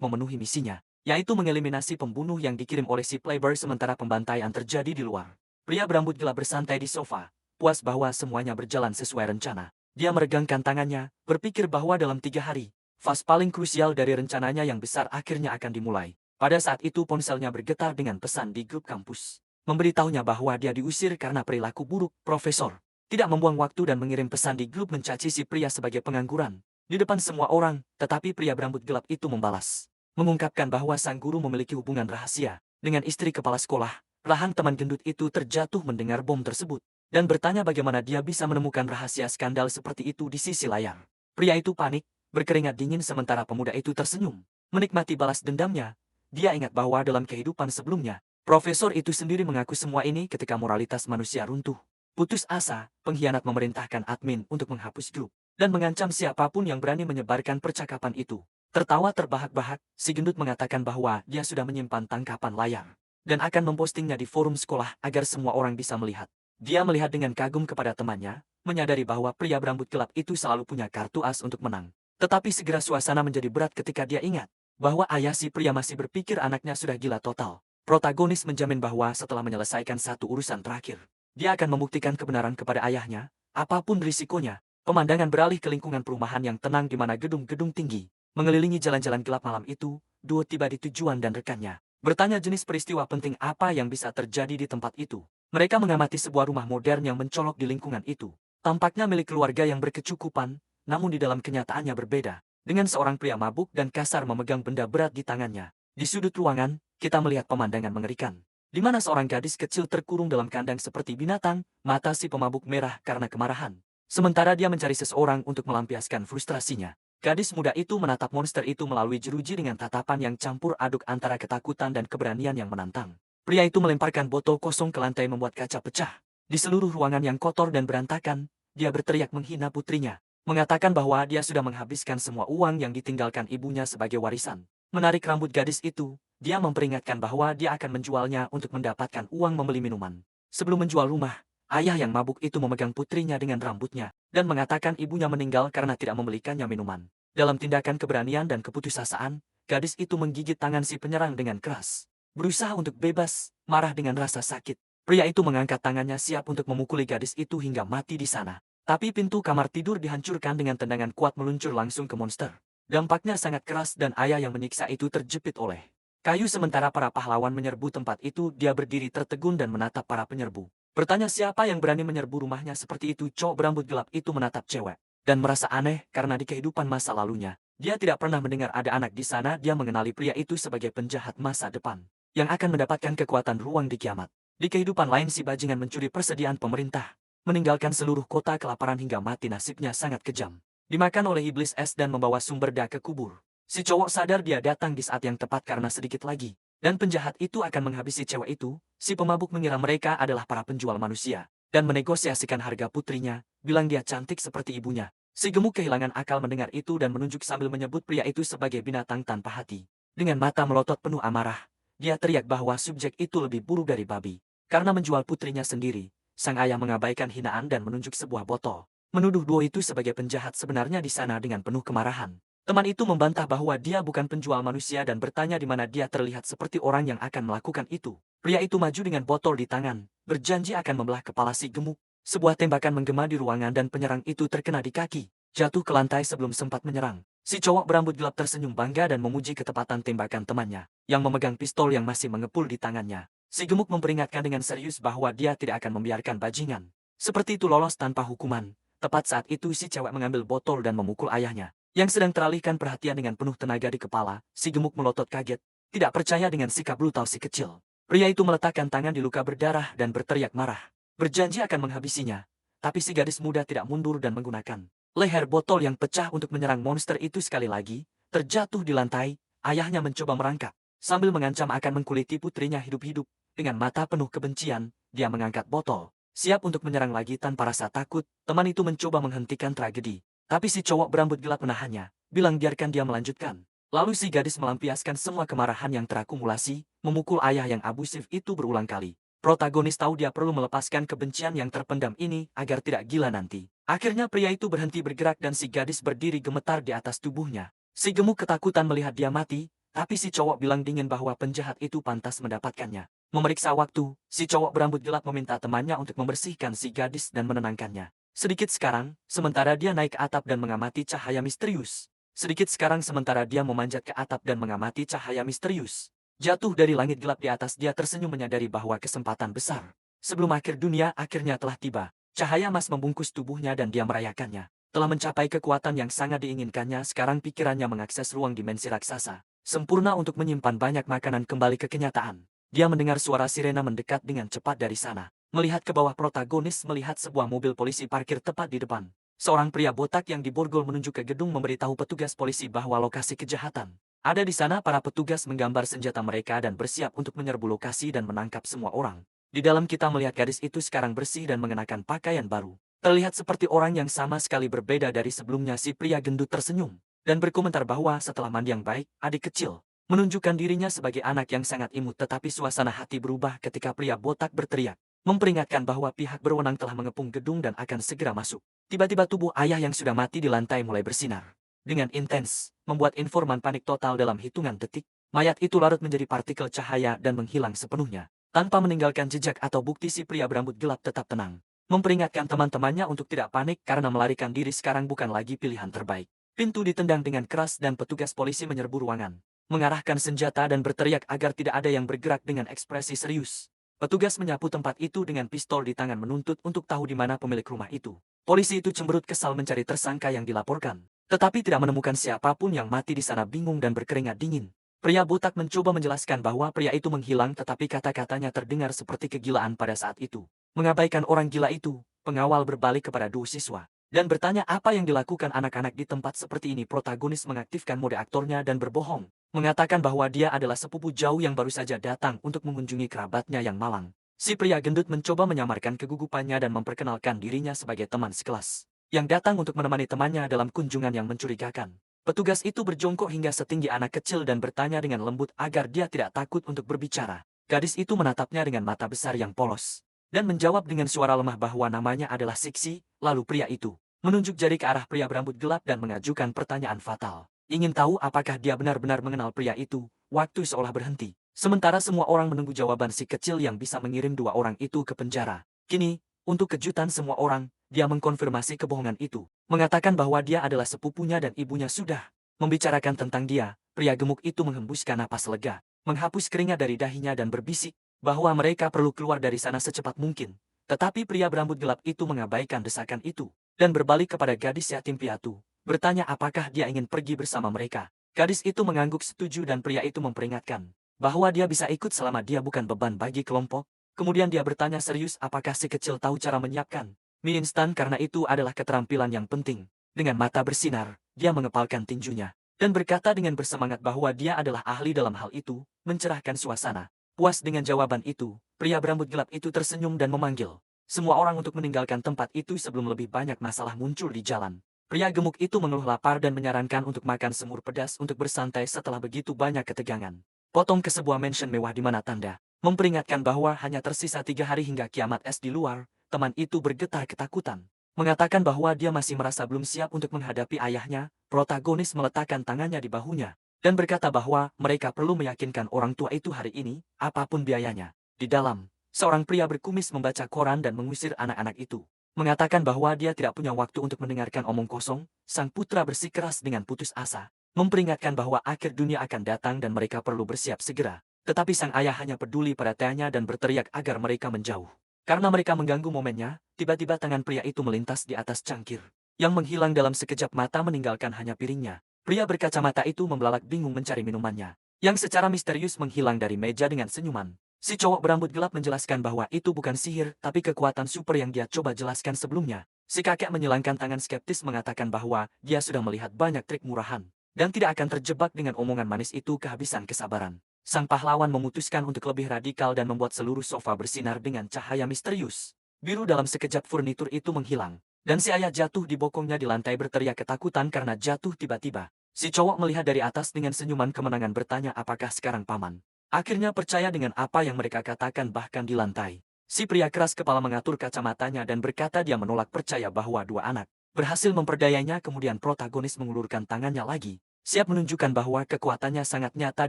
memenuhi misinya, yaitu mengeliminasi pembunuh yang dikirim oleh si playboy sementara pembantaian terjadi di luar. Pria berambut gelap bersantai di sofa, puas bahwa semuanya berjalan sesuai rencana. Dia meregangkan tangannya, berpikir bahwa dalam 3 hari, fase paling krusial dari rencananya yang besar akhirnya akan dimulai. Pada saat itu ponselnya bergetar dengan pesan di grup kampus. Memberitahunya bahwa dia diusir karena perilaku buruk. Profesor tidak membuang waktu dan mengirim pesan di grup mencaci si pria sebagai pengangguran. Di depan semua orang, tetapi pria berambut gelap itu membalas. Mengungkapkan bahwa sang guru memiliki hubungan rahasia dengan istri kepala sekolah. Perlahan teman gendut itu terjatuh mendengar bom tersebut dan bertanya bagaimana dia bisa menemukan rahasia skandal seperti itu di sisi layar. Pria itu panik, berkeringat dingin sementara pemuda itu tersenyum. Menikmati balas dendamnya, dia ingat bahwa dalam kehidupan sebelumnya, profesor itu sendiri mengaku semua ini ketika moralitas manusia runtuh. Putus asa, pengkhianat memerintahkan admin untuk menghapus grup dan mengancam siapapun yang berani menyebarkan percakapan itu. Tertawa terbahak-bahak, si gendut mengatakan bahwa dia sudah menyimpan tangkapan layar dan akan mempostingnya di forum sekolah agar semua orang bisa melihat. Dia melihat dengan kagum kepada temannya, menyadari bahwa pria berambut gelap itu selalu punya kartu as untuk menang. Tetapi segera suasana menjadi berat ketika dia ingat bahwa ayah si pria masih berpikir anaknya sudah gila total. Protagonis menjamin bahwa setelah menyelesaikan satu urusan terakhir, dia akan membuktikan kebenaran kepada ayahnya, apapun risikonya. Pemandangan beralih ke lingkungan perumahan yang tenang di mana gedung-gedung tinggi mengelilingi jalan-jalan gelap malam itu. Duo tiba di tujuan dan rekannya bertanya jenis peristiwa penting apa yang bisa terjadi di tempat itu. Mereka mengamati sebuah rumah modern yang mencolok di lingkungan itu. Tampaknya milik keluarga yang berkecukupan, namun di dalam kenyataannya berbeda. Dengan seorang pria mabuk dan kasar memegang benda berat di tangannya. Di sudut ruangan, kita melihat pemandangan mengerikan, di mana seorang gadis kecil terkurung dalam kandang seperti binatang. Mata si pemabuk merah karena kemarahan. Sementara dia mencari seseorang untuk melampiaskan frustrasinya. Gadis muda itu menatap monster itu melalui jeruji dengan tatapan yang campur aduk antara ketakutan dan keberanian yang menantang. Pria itu melemparkan botol kosong ke lantai membuat kaca pecah. Di seluruh ruangan yang kotor dan berantakan, dia berteriak menghina putrinya. Mengatakan bahwa dia sudah menghabiskan semua uang yang ditinggalkan ibunya sebagai warisan. Menarik rambut gadis itu, dia memperingatkan bahwa dia akan menjualnya untuk mendapatkan uang membeli minuman. Sebelum menjual rumah, ayah yang mabuk itu memegang putrinya dengan rambutnya dan mengatakan ibunya meninggal karena tidak membelikannya minuman. Dalam tindakan keberanian dan keputusasaan, gadis itu menggigit tangan si penyerang dengan keras. Berusaha untuk bebas, marah dengan rasa sakit. Pria itu mengangkat tangannya siap untuk memukuli gadis itu hingga mati di sana. Tapi pintu kamar tidur dihancurkan dengan tendangan kuat meluncur langsung ke monster. Dampaknya sangat keras dan ayah yang menyiksa itu terjepit oleh kayu sementara para pahlawan menyerbu tempat itu. Dia berdiri tertegun dan menatap para penyerbu. Bertanya siapa yang berani menyerbu rumahnya seperti itu. Cowok berambut gelap itu menatap cewek dan merasa aneh karena di kehidupan masa lalunya, dia tidak pernah mendengar ada anak di sana. Dia mengenali pria itu sebagai penjahat masa depan yang akan mendapatkan kekuatan ruang di kiamat. Di kehidupan lain si bajingan mencuri persediaan pemerintah, meninggalkan seluruh kota kelaparan hingga mati. Nasibnya sangat kejam. Dimakan oleh iblis es dan membawa sumber da ke kubur. Si cowok sadar dia datang di saat yang tepat karena sedikit lagi dan penjahat itu akan menghabisi cewek itu. Si pemabuk mengira mereka adalah para penjual manusia dan menegosiasikan harga putrinya, bilang dia cantik seperti ibunya. Si gemuk kehilangan akal mendengar itu dan menunjuk sambil menyebut pria itu sebagai binatang tanpa hati. Dengan mata melotot penuh amarah, dia teriak bahwa subjek itu lebih buruk dari babi. Karena menjual putrinya sendiri, sang ayah mengabaikan hinaan dan menunjuk sebuah botol. Menuduh duo itu sebagai penjahat sebenarnya di sana dengan penuh kemarahan. Teman itu membantah bahwa dia bukan penjual manusia dan bertanya di mana dia terlihat seperti orang yang akan melakukan itu. Pria itu maju dengan botol di tangan, berjanji akan membelah kepala si gemuk. Sebuah tembakan menggema di ruangan dan penyerang itu terkena di kaki, jatuh ke lantai sebelum sempat menyerang. Si cowok berambut gelap tersenyum bangga dan memuji ketepatan tembakan temannya, yang memegang pistol yang masih mengepul di tangannya. Si gemuk memperingatkan dengan serius bahwa dia tidak akan membiarkan bajingan seperti itu lolos tanpa hukuman. Tepat saat itu si cewek mengambil botol dan memukul ayahnya, yang sedang teralihkan perhatian dengan penuh tenaga di kepala. Si gemuk melotot kaget, tidak percaya dengan sikap brutal si kecil. Pria itu meletakkan tangan di luka berdarah dan berteriak marah, berjanji akan menghabisinya. Tapi si gadis muda tidak mundur dan menggunakan leher botol yang pecah untuk menyerang monster itu sekali lagi. Terjatuh di lantai, ayahnya mencoba merangkak, sambil mengancam akan mengkuliti putrinya hidup-hidup. Dengan mata penuh kebencian, dia mengangkat botol, siap untuk menyerang lagi tanpa rasa takut. Teman itu mencoba menghentikan tragedi, tapi si cowok berambut gelap menahannya, bilang biarkan dia melanjutkan. Lalu si gadis melampiaskan semua kemarahan yang terakumulasi, memukul ayah yang abusif itu berulang kali. Protagonis tahu dia perlu melepaskan kebencian yang terpendam ini agar tidak gila nanti. Akhirnya pria itu berhenti bergerak dan si gadis berdiri gemetar di atas tubuhnya. Si gemuk ketakutan melihat dia mati, tapi si cowok bilang dingin bahwa penjahat itu pantas mendapatkannya. Memeriksa waktu, si cowok berambut gelap meminta temannya untuk membersihkan si gadis dan menenangkannya. Sedikit sekarang, sementara dia naik ke atap dan mengamati cahaya misterius. Sedikit sekarang sementara dia memanjat ke atap dan mengamati cahaya misterius. Jatuh dari langit gelap di atas, dia tersenyum menyadari bahwa kesempatan besar sebelum akhir dunia akhirnya telah tiba. Cahaya emas membungkus tubuhnya dan dia merayakannya. Telah mencapai kekuatan yang sangat diinginkannya. Sekarang pikirannya mengakses ruang dimensi raksasa, sempurna untuk menyimpan banyak makanan kembali ke kenyataan. Dia mendengar suara sirena mendekat dengan cepat dari sana. Melihat ke bawah, protagonis melihat sebuah mobil polisi parkir tepat di depan. Seorang pria botak yang diborgol menunjuk ke gedung memberitahu petugas polisi bahwa lokasi kejahatan ada di sana. Para petugas menggambar senjata mereka dan bersiap untuk menyerbu lokasi dan menangkap semua orang. Di dalam kita melihat gadis itu sekarang bersih dan mengenakan pakaian baru. Terlihat seperti orang yang sama sekali berbeda dari sebelumnya. Si pria gendut tersenyum dan berkomentar bahwa setelah mandi yang baik, adik kecil menunjukkan dirinya sebagai anak yang sangat imut. Tetapi suasana hati berubah ketika pria botak berteriak, memperingatkan bahwa pihak berwenang telah mengepung gedung dan akan segera masuk. Tiba-tiba tubuh ayah yang sudah mati di lantai mulai bersinar dengan intens, membuat informan panik total. Dalam hitungan detik, mayat itu larut menjadi partikel cahaya dan menghilang sepenuhnya. Tanpa meninggalkan jejak atau bukti, si pria berambut gelap tetap tenang, memperingatkan teman-temannya untuk tidak panik karena melarikan diri sekarang bukan lagi pilihan terbaik. Pintu ditendang dengan keras dan petugas polisi menyerbu ruangan, mengarahkan senjata dan berteriak agar tidak ada yang bergerak dengan ekspresi serius. Petugas menyapu tempat itu dengan pistol di tangan menuntut untuk tahu di mana pemilik rumah itu. Polisi itu cemberut kesal mencari tersangka yang dilaporkan, tetapi tidak menemukan siapapun yang mati di sana. Bingung dan berkeringat dingin, pria botak mencoba menjelaskan bahwa pria itu menghilang, tetapi kata-katanya terdengar seperti kegilaan pada saat itu. Mengabaikan orang gila itu, pengawal berbalik kepada dua siswa. dan bertanya apa yang dilakukan anak-anak di tempat seperti ini. Protagonis mengaktifkan mode aktornya dan berbohong, mengatakan bahwa dia adalah sepupu jauh yang baru saja datang untuk mengunjungi kerabatnya yang malang. Si pria gendut mencoba menyamarkan kegugupannya dan memperkenalkan dirinya sebagai teman sekelas yang datang untuk menemani temannya dalam kunjungan yang mencurigakan. Petugas itu berjongkok hingga setinggi anak kecil dan bertanya dengan lembut agar dia tidak takut untuk berbicara. Gadis itu menatapnya dengan mata besar yang polos dan menjawab dengan suara lemah bahwa namanya adalah Siksi. Lalu pria itu menunjuk jari ke arah pria berambut gelap dan mengajukan pertanyaan fatal. Ingin tahu apakah dia benar-benar mengenal pria itu? Waktu seolah berhenti. Sementara semua orang menunggu jawaban si kecil yang bisa mengirim dua orang itu ke penjara. Kini, untuk kejutan semua orang, dia mengkonfirmasi kebohongan itu. Mengatakan bahwa dia adalah sepupunya dan ibunya sudah membicarakan tentang dia. Pria gemuk itu menghembuskan napas lega, menghapus keringat dari dahinya dan berbisik bahwa mereka perlu keluar dari sana secepat mungkin. Tetapi pria berambut gelap itu mengabaikan desakan itu dan berbalik kepada gadis yatim piatu, bertanya apakah dia ingin pergi bersama mereka. Gadis itu mengangguk setuju dan pria itu memperingatkan bahwa dia bisa ikut selama dia bukan beban bagi kelompok. Kemudian dia bertanya serius apakah si kecil tahu cara menyiapkan mie instan karena itu adalah keterampilan yang penting. Dengan mata bersinar, dia mengepalkan tinjunya dan berkata dengan bersemangat bahwa dia adalah ahli dalam hal itu, mencerahkan suasana. Puas dengan jawaban itu, pria berambut gelap itu tersenyum dan memanggil semua orang untuk meninggalkan tempat itu sebelum lebih banyak masalah muncul di jalan. Pria gemuk itu mengeluh lapar dan menyarankan untuk makan semur pedas untuk bersantai setelah begitu banyak ketegangan. Potong ke sebuah mansion mewah di mana tanda memperingatkan bahwa hanya tersisa 3 hari hingga kiamat es di luar. Teman itu bergetar ketakutan, mengatakan bahwa dia masih merasa belum siap untuk menghadapi ayahnya. Protagonis meletakkan tangannya di bahunya dan berkata bahwa mereka perlu meyakinkan orang tua itu hari ini, apapun biayanya. Di dalam, seorang pria berkumis membaca koran dan mengusir anak-anak itu, mengatakan bahwa dia tidak punya waktu untuk mendengarkan omong kosong. Sang putra bersikeras dengan putus asa, memperingatkan bahwa akhir dunia akan datang dan mereka perlu bersiap segera. Tetapi sang ayah hanya peduli pada Teanya dan berteriak agar mereka menjauh. Karena mereka mengganggu momennya, tiba-tiba tangan pria itu melintas di atas cangkir, yang menghilang dalam sekejap mata meninggalkan hanya piringnya. Pria berkacamata itu membelalak bingung mencari minumannya, yang secara misterius menghilang dari meja dengan senyuman. Si cowok berambut gelap menjelaskan bahwa itu bukan sihir, tapi kekuatan super yang dia coba jelaskan sebelumnya. Si kakek menyilangkan tangan skeptis mengatakan bahwa dia sudah melihat banyak trik murahan, dan tidak akan terjebak dengan omongan manis itu kehabisan kesabaran. Sang pahlawan memutuskan untuk lebih radikal dan membuat seluruh sofa bersinar dengan cahaya misterius biru. Dalam sekejap furnitur itu menghilang, dan si ayah jatuh di bokongnya di lantai berteriak ketakutan karena jatuh tiba-tiba. Si cowok melihat dari atas dengan senyuman kemenangan bertanya apakah sekarang paman akhirnya percaya dengan apa yang mereka katakan bahkan di lantai. Si pria keras kepala mengatur kacamatanya dan berkata dia menolak percaya bahwa dua anak berhasil memperdayainya. Kemudian protagonis mengulurkan tangannya lagi, siap menunjukkan bahwa kekuatannya sangat nyata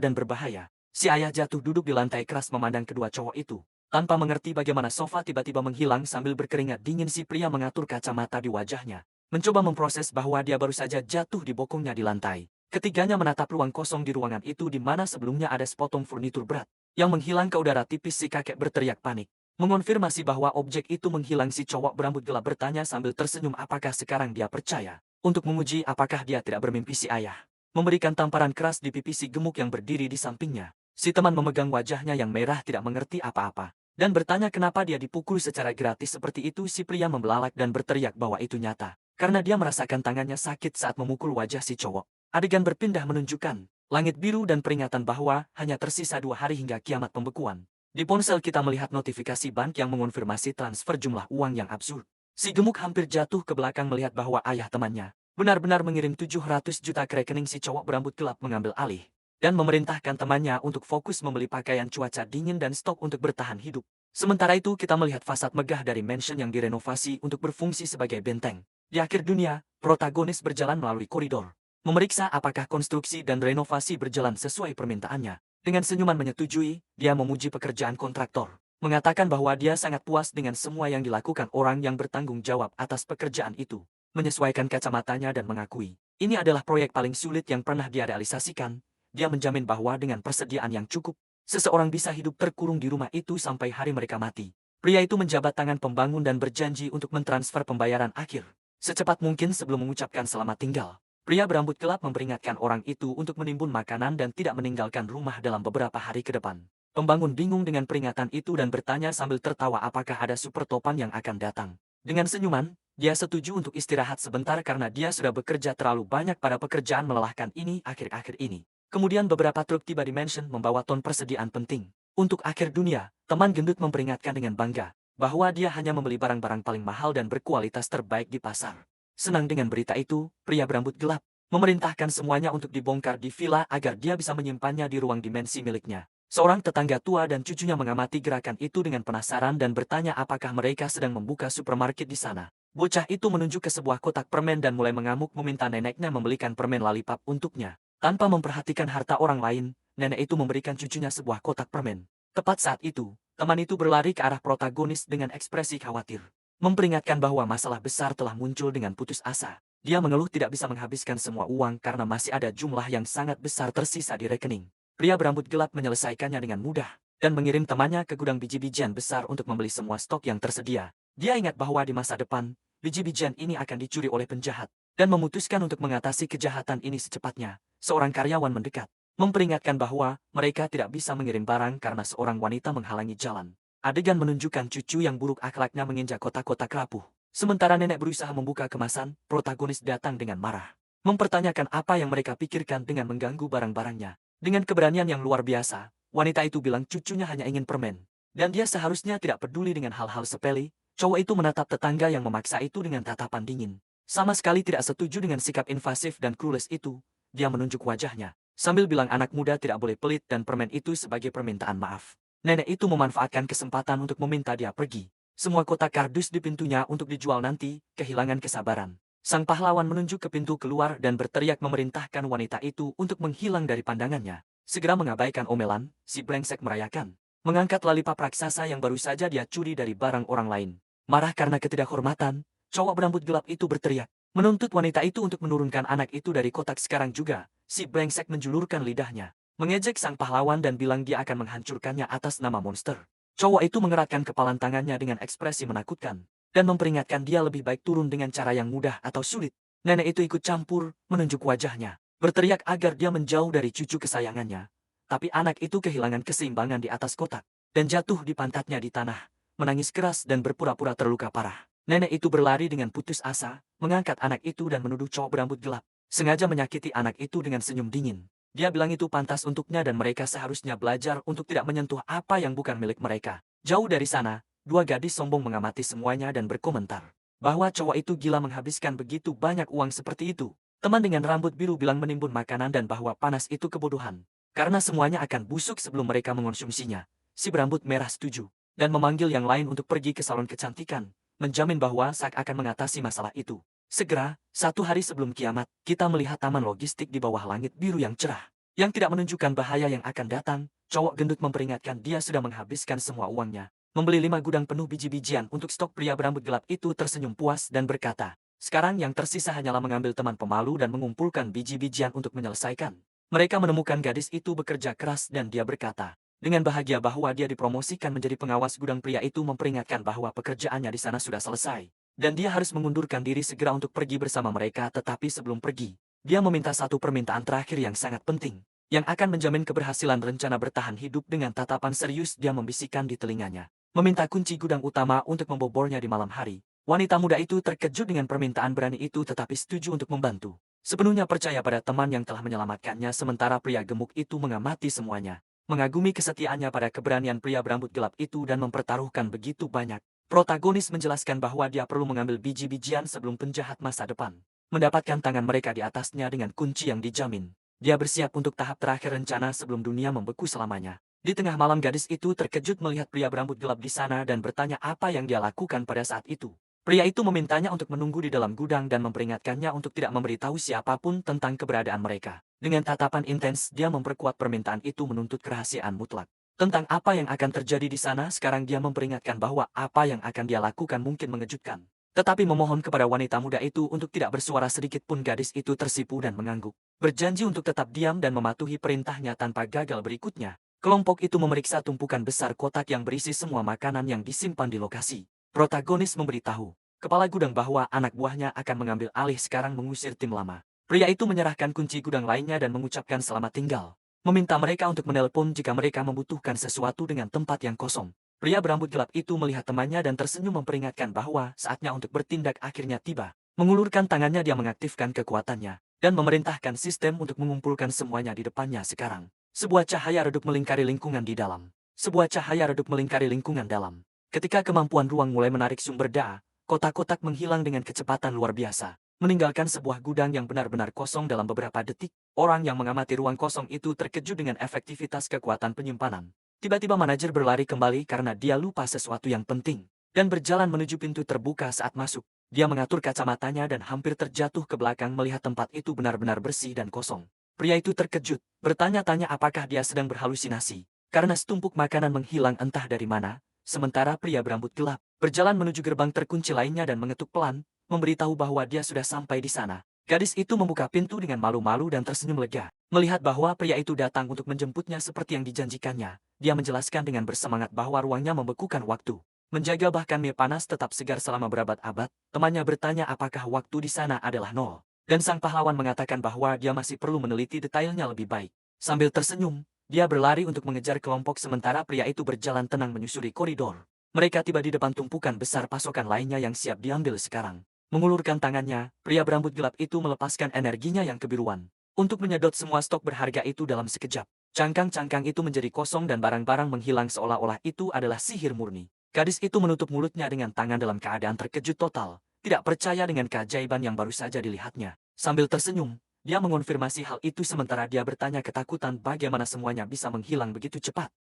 dan berbahaya. Si ayah jatuh duduk di lantai keras memandang kedua cowok itu. Tanpa mengerti bagaimana sofa tiba-tiba menghilang sambil berkeringat dingin si pria mengatur kacamata di wajahnya, mencoba memproses bahwa dia baru saja jatuh di bokongnya di lantai. Ketiganya menatap ruang kosong di ruangan itu di mana sebelumnya ada sepotong furnitur berat yang menghilang ke udara tipis. Si kakek berteriak panik, mengonfirmasi bahwa objek itu menghilang. Si cowok berambut gelap bertanya sambil tersenyum apakah sekarang dia percaya. Untuk menguji apakah dia tidak bermimpi, si ayah memberikan tamparan keras di pipi si gemuk yang berdiri di sampingnya. Si teman memegang wajahnya yang merah tidak mengerti apa-apa dan bertanya kenapa dia dipukul secara gratis seperti itu. Si pria membelalak dan berteriak bahwa itu nyata karena dia merasakan tangannya sakit saat memukul wajah si cowok. Adegan berpindah menunjukkan langit biru dan peringatan bahwa hanya tersisa 2 hari hingga kiamat pembekuan. Di ponsel kita melihat notifikasi bank yang mengonfirmasi transfer jumlah uang yang absurd. Si gemuk hampir jatuh ke belakang melihat bahwa ayah temannya benar-benar mengirim 700 juta ke rekening. Si cowok berambut gelap mengambil alih dan memerintahkan temannya untuk fokus membeli pakaian cuaca dingin dan stok untuk bertahan hidup. Sementara itu kita melihat fasad megah dari mansion yang direnovasi untuk berfungsi sebagai benteng. Di akhir dunia, protagonis berjalan melalui koridor, memeriksa apakah konstruksi dan renovasi berjalan sesuai permintaannya. Dengan senyuman menyetujui, dia memuji pekerjaan kontraktor, mengatakan bahwa dia sangat puas dengan semua yang dilakukan orang yang bertanggung jawab atas pekerjaan itu. Menyesuaikan kacamatanya dan mengakui, ini adalah proyek paling sulit yang pernah dia realisasikan. Dia menjamin bahwa dengan persediaan yang cukup, seseorang bisa hidup terkurung di rumah itu sampai hari mereka mati. Pria itu menjabat tangan pembangun dan berjanji untuk mentransfer pembayaran akhir secepat mungkin sebelum mengucapkan selamat tinggal. Pria berambut gelap memperingatkan orang itu untuk menimbun makanan dan tidak meninggalkan rumah dalam beberapa hari ke depan. Pembangun bingung dengan peringatan itu dan bertanya sambil tertawa apakah ada super topan yang akan datang. Dengan senyuman, Dia setuju untuk istirahat sebentar karena dia sudah bekerja terlalu banyak pada pekerjaan melelahkan ini akhir-akhir ini. Kemudian beberapa truk tiba di mansion membawa ton persediaan penting. Untuk akhir dunia, teman gendut memperingatkan dengan bangga bahwa dia hanya membeli barang-barang paling mahal dan berkualitas terbaik di pasar. Senang dengan berita itu, pria berambut gelap memerintahkan semuanya untuk dibongkar di villa agar dia bisa menyimpannya di ruang dimensi miliknya. Seorang tetangga tua dan cucunya mengamati gerakan itu dengan penasaran dan bertanya apakah mereka sedang membuka supermarket di sana. Bocah itu menunjuk ke sebuah kotak permen dan mulai mengamuk meminta neneknya membelikan permen lollipop untuknya. Tanpa memperhatikan harta orang lain, nenek itu memberikan cucunya sebuah kotak permen. Tepat saat itu, teman itu berlari ke arah protagonis dengan ekspresi khawatir. Memperingatkan bahwa masalah besar telah muncul dengan putus asa. Dia mengeluh tidak bisa menghabiskan semua uang karena masih ada jumlah yang sangat besar tersisa di rekening. Pria berambut gelap menyelesaikannya dengan mudah dan mengirim temannya ke gudang biji-bijian besar untuk membeli semua stok yang tersedia. Dia ingat bahwa di masa depan, biji-bijian ini akan dicuri oleh penjahat dan memutuskan untuk mengatasi kejahatan ini secepatnya. Seorang karyawan mendekat, memperingatkan bahwa mereka tidak bisa mengirim barang karena seorang wanita menghalangi jalan. Adegan menunjukkan cucu yang buruk akhlaknya menginjak kotak-kotak rapuh. Sementara nenek berusaha membuka kemasan, protagonis datang dengan marah. Mempertanyakan apa yang mereka pikirkan dengan mengganggu barang-barangnya. Dengan keberanian yang luar biasa, wanita itu bilang cucunya hanya ingin permen. Dan dia seharusnya tidak peduli dengan hal-hal sepele. Cowok itu menatap tetangga yang memaksa itu dengan tatapan dingin. Sama sekali tidak setuju dengan sikap invasif dan clueless itu. Dia menunjuk wajahnya, sambil bilang anak muda tidak boleh pelit dan permen itu sebagai permintaan maaf. Nenek itu memanfaatkan kesempatan untuk meminta dia pergi. Semua kotak kardus di pintunya untuk dijual nanti, kehilangan kesabaran. Sang pahlawan menunjuk ke pintu keluar dan berteriak memerintahkan wanita itu untuk menghilang dari pandangannya. Segera mengabaikan omelan, si brengsek merayakan. Mengangkat lollipop raksasa yang baru saja dia curi dari barang orang lain. Marah karena ketidakhormatan, cowok berambut gelap itu berteriak. Menuntut wanita itu untuk menurunkan anak itu dari kotak sekarang juga. Si brengsek menjulurkan lidahnya, mengejek sang pahlawan dan bilang dia akan menghancurkannya atas nama monster. Cowok itu mengeratkan kepalan tangannya dengan ekspresi menakutkan dan memperingatkan dia lebih baik turun dengan cara yang mudah atau sulit. Nenek itu ikut campur, menunjuk wajahnya, berteriak agar dia menjauh dari cucu kesayangannya. Tapi anak itu kehilangan keseimbangan di atas kotak dan jatuh di pantatnya di tanah, menangis keras dan berpura-pura terluka parah. Nenek itu berlari dengan putus asa, mengangkat anak itu dan menuduh cowok berambut gelap sengaja menyakiti anak itu dengan senyum dingin. Dia bilang itu pantas untuknya dan mereka seharusnya belajar untuk tidak menyentuh apa yang bukan milik mereka. Jauh dari sana, dua gadis sombong mengamati semuanya dan berkomentar bahwa cowok itu gila menghabiskan begitu banyak uang seperti itu. Teman dengan rambut biru bilang menimbun makanan dan bahwa panas itu kebodohan, karena semuanya akan busuk sebelum mereka mengonsumsinya. Si berambut merah setuju dan memanggil yang lain untuk pergi ke salon kecantikan, menjamin bahwa Sak akan mengatasi masalah itu. Segera, satu hari sebelum kiamat, kita melihat taman logistik di bawah langit biru yang cerah, yang tidak menunjukkan bahaya yang akan datang. Cowok gendut memperingatkan dia sudah menghabiskan semua uangnya, membeli 5 gudang penuh biji-bijian untuk stok. Pria berambut gelap itu tersenyum puas dan berkata, sekarang yang tersisa hanyalah mengambil teman pemalu dan mengumpulkan biji-bijian untuk menyelesaikan. Mereka menemukan gadis itu bekerja keras dan dia berkata, dengan bahagia bahwa dia dipromosikan menjadi pengawas gudang. Pria itu memperingatkan bahwa pekerjaannya di sana sudah selesai dan dia harus mengundurkan diri segera untuk pergi bersama mereka. Tetapi sebelum pergi, dia meminta satu permintaan terakhir yang sangat penting, yang akan menjamin keberhasilan rencana bertahan hidup. Dengan tatapan serius dia membisikkan di telinganya, meminta kunci gudang utama untuk membobornya di malam hari. Wanita muda itu terkejut dengan permintaan berani itu tetapi setuju untuk membantu. Sepenuhnya percaya pada teman yang telah menyelamatkannya. Sementara pria gemuk itu mengamati semuanya, mengagumi kesetiaannya pada keberanian pria berambut gelap itu dan mempertaruhkan begitu banyak. Protagonis menjelaskan bahwa dia perlu mengambil biji-bijian sebelum penjahat masa depan mendapatkan tangan mereka di atasnya dengan kunci yang dijamin. Dia bersiap untuk tahap terakhir rencana sebelum dunia membeku selamanya. Di tengah malam gadis itu terkejut melihat pria berambut gelap di sana dan bertanya apa yang dia lakukan pada saat itu. Pria itu memintanya untuk menunggu di dalam gudang dan memperingatkannya untuk tidak memberitahu siapapun tentang keberadaan mereka. Dengan tatapan intens dia memperkuat permintaan itu menuntut kerahasiaan mutlak tentang apa yang akan terjadi di sana. Sekarang dia memperingatkan bahwa apa yang akan dia lakukan mungkin mengejutkan, tetapi memohon kepada wanita muda itu untuk tidak bersuara sedikit pun. Gadis itu tersipu dan mengangguk, berjanji untuk tetap diam dan mematuhi perintahnya tanpa gagal. Berikutnya, kelompok itu memeriksa tumpukan besar kotak yang berisi semua makanan yang disimpan di lokasi. Protagonis memberitahu kepala gudang bahwa anak buahnya akan mengambil alih sekarang mengusir tim lama. Pria itu menyerahkan kunci gudang lainnya dan mengucapkan selamat tinggal, meminta mereka untuk menelpon jika mereka membutuhkan sesuatu dengan tempat yang kosong. Pria berambut gelap itu melihat temannya dan tersenyum memperingatkan bahwa saatnya untuk bertindak akhirnya tiba. Mengulurkan tangannya dia mengaktifkan kekuatannya dan memerintahkan sistem untuk mengumpulkan semuanya di depannya sekarang. Sebuah cahaya redup melingkari lingkungan di dalam. Sebuah cahaya redup melingkari lingkungan dalam. Ketika kemampuan ruang mulai menarik sumber daya, kotak-kotak menghilang dengan kecepatan luar biasa, meninggalkan sebuah gudang yang benar-benar kosong dalam beberapa detik. Orang yang mengamati ruang kosong itu terkejut dengan efektivitas kekuatan penyimpanan. Tiba-tiba manajer berlari kembali karena dia lupa sesuatu yang penting, dan berjalan menuju pintu terbuka saat masuk. Dia mengatur kacamatanya dan hampir terjatuh ke belakang melihat tempat itu benar-benar bersih dan kosong. Pria itu terkejut, bertanya-tanya apakah dia sedang berhalusinasi, karena setumpuk makanan menghilang entah dari mana. Sementara pria berambut gelap berjalan menuju gerbang terkunci lainnya dan mengetuk pelan, memberitahu bahwa dia sudah sampai di sana. Gadis itu membuka pintu dengan malu-malu dan tersenyum lega. Melihat bahwa pria itu datang untuk menjemputnya seperti yang dijanjikannya, dia menjelaskan dengan bersemangat bahwa ruangnya membekukan waktu. Menjaga bahkan mie panas tetap segar selama berabad-abad. Temannya bertanya apakah waktu di sana adalah nol. Dan sang pahlawan mengatakan bahwa dia masih perlu meneliti detailnya lebih baik. Sambil tersenyum, dia berlari untuk mengejar kelompok sementara pria itu berjalan tenang menyusuri koridor. Mereka tiba di depan tumpukan besar pasokan lainnya yang siap diambil sekarang. Mengulurkan tangannya, pria berambut gelap itu melepaskan energinya yang kebiruan untuk menyedot semua stok berharga itu dalam sekejap. Cangkang-cangkang itu menjadi kosong dan barang-barang menghilang seolah-olah itu adalah sihir murni. Gadis itu menutup mulutnya dengan tangan dalam keadaan terkejut total, tidak percaya dengan keajaiban yang baru saja dilihatnya. Sambil tersenyum, dia mengonfirmasi hal itu sementara dia bertanya ketakutan bagaimana semuanya bisa menghilang begitu cepat.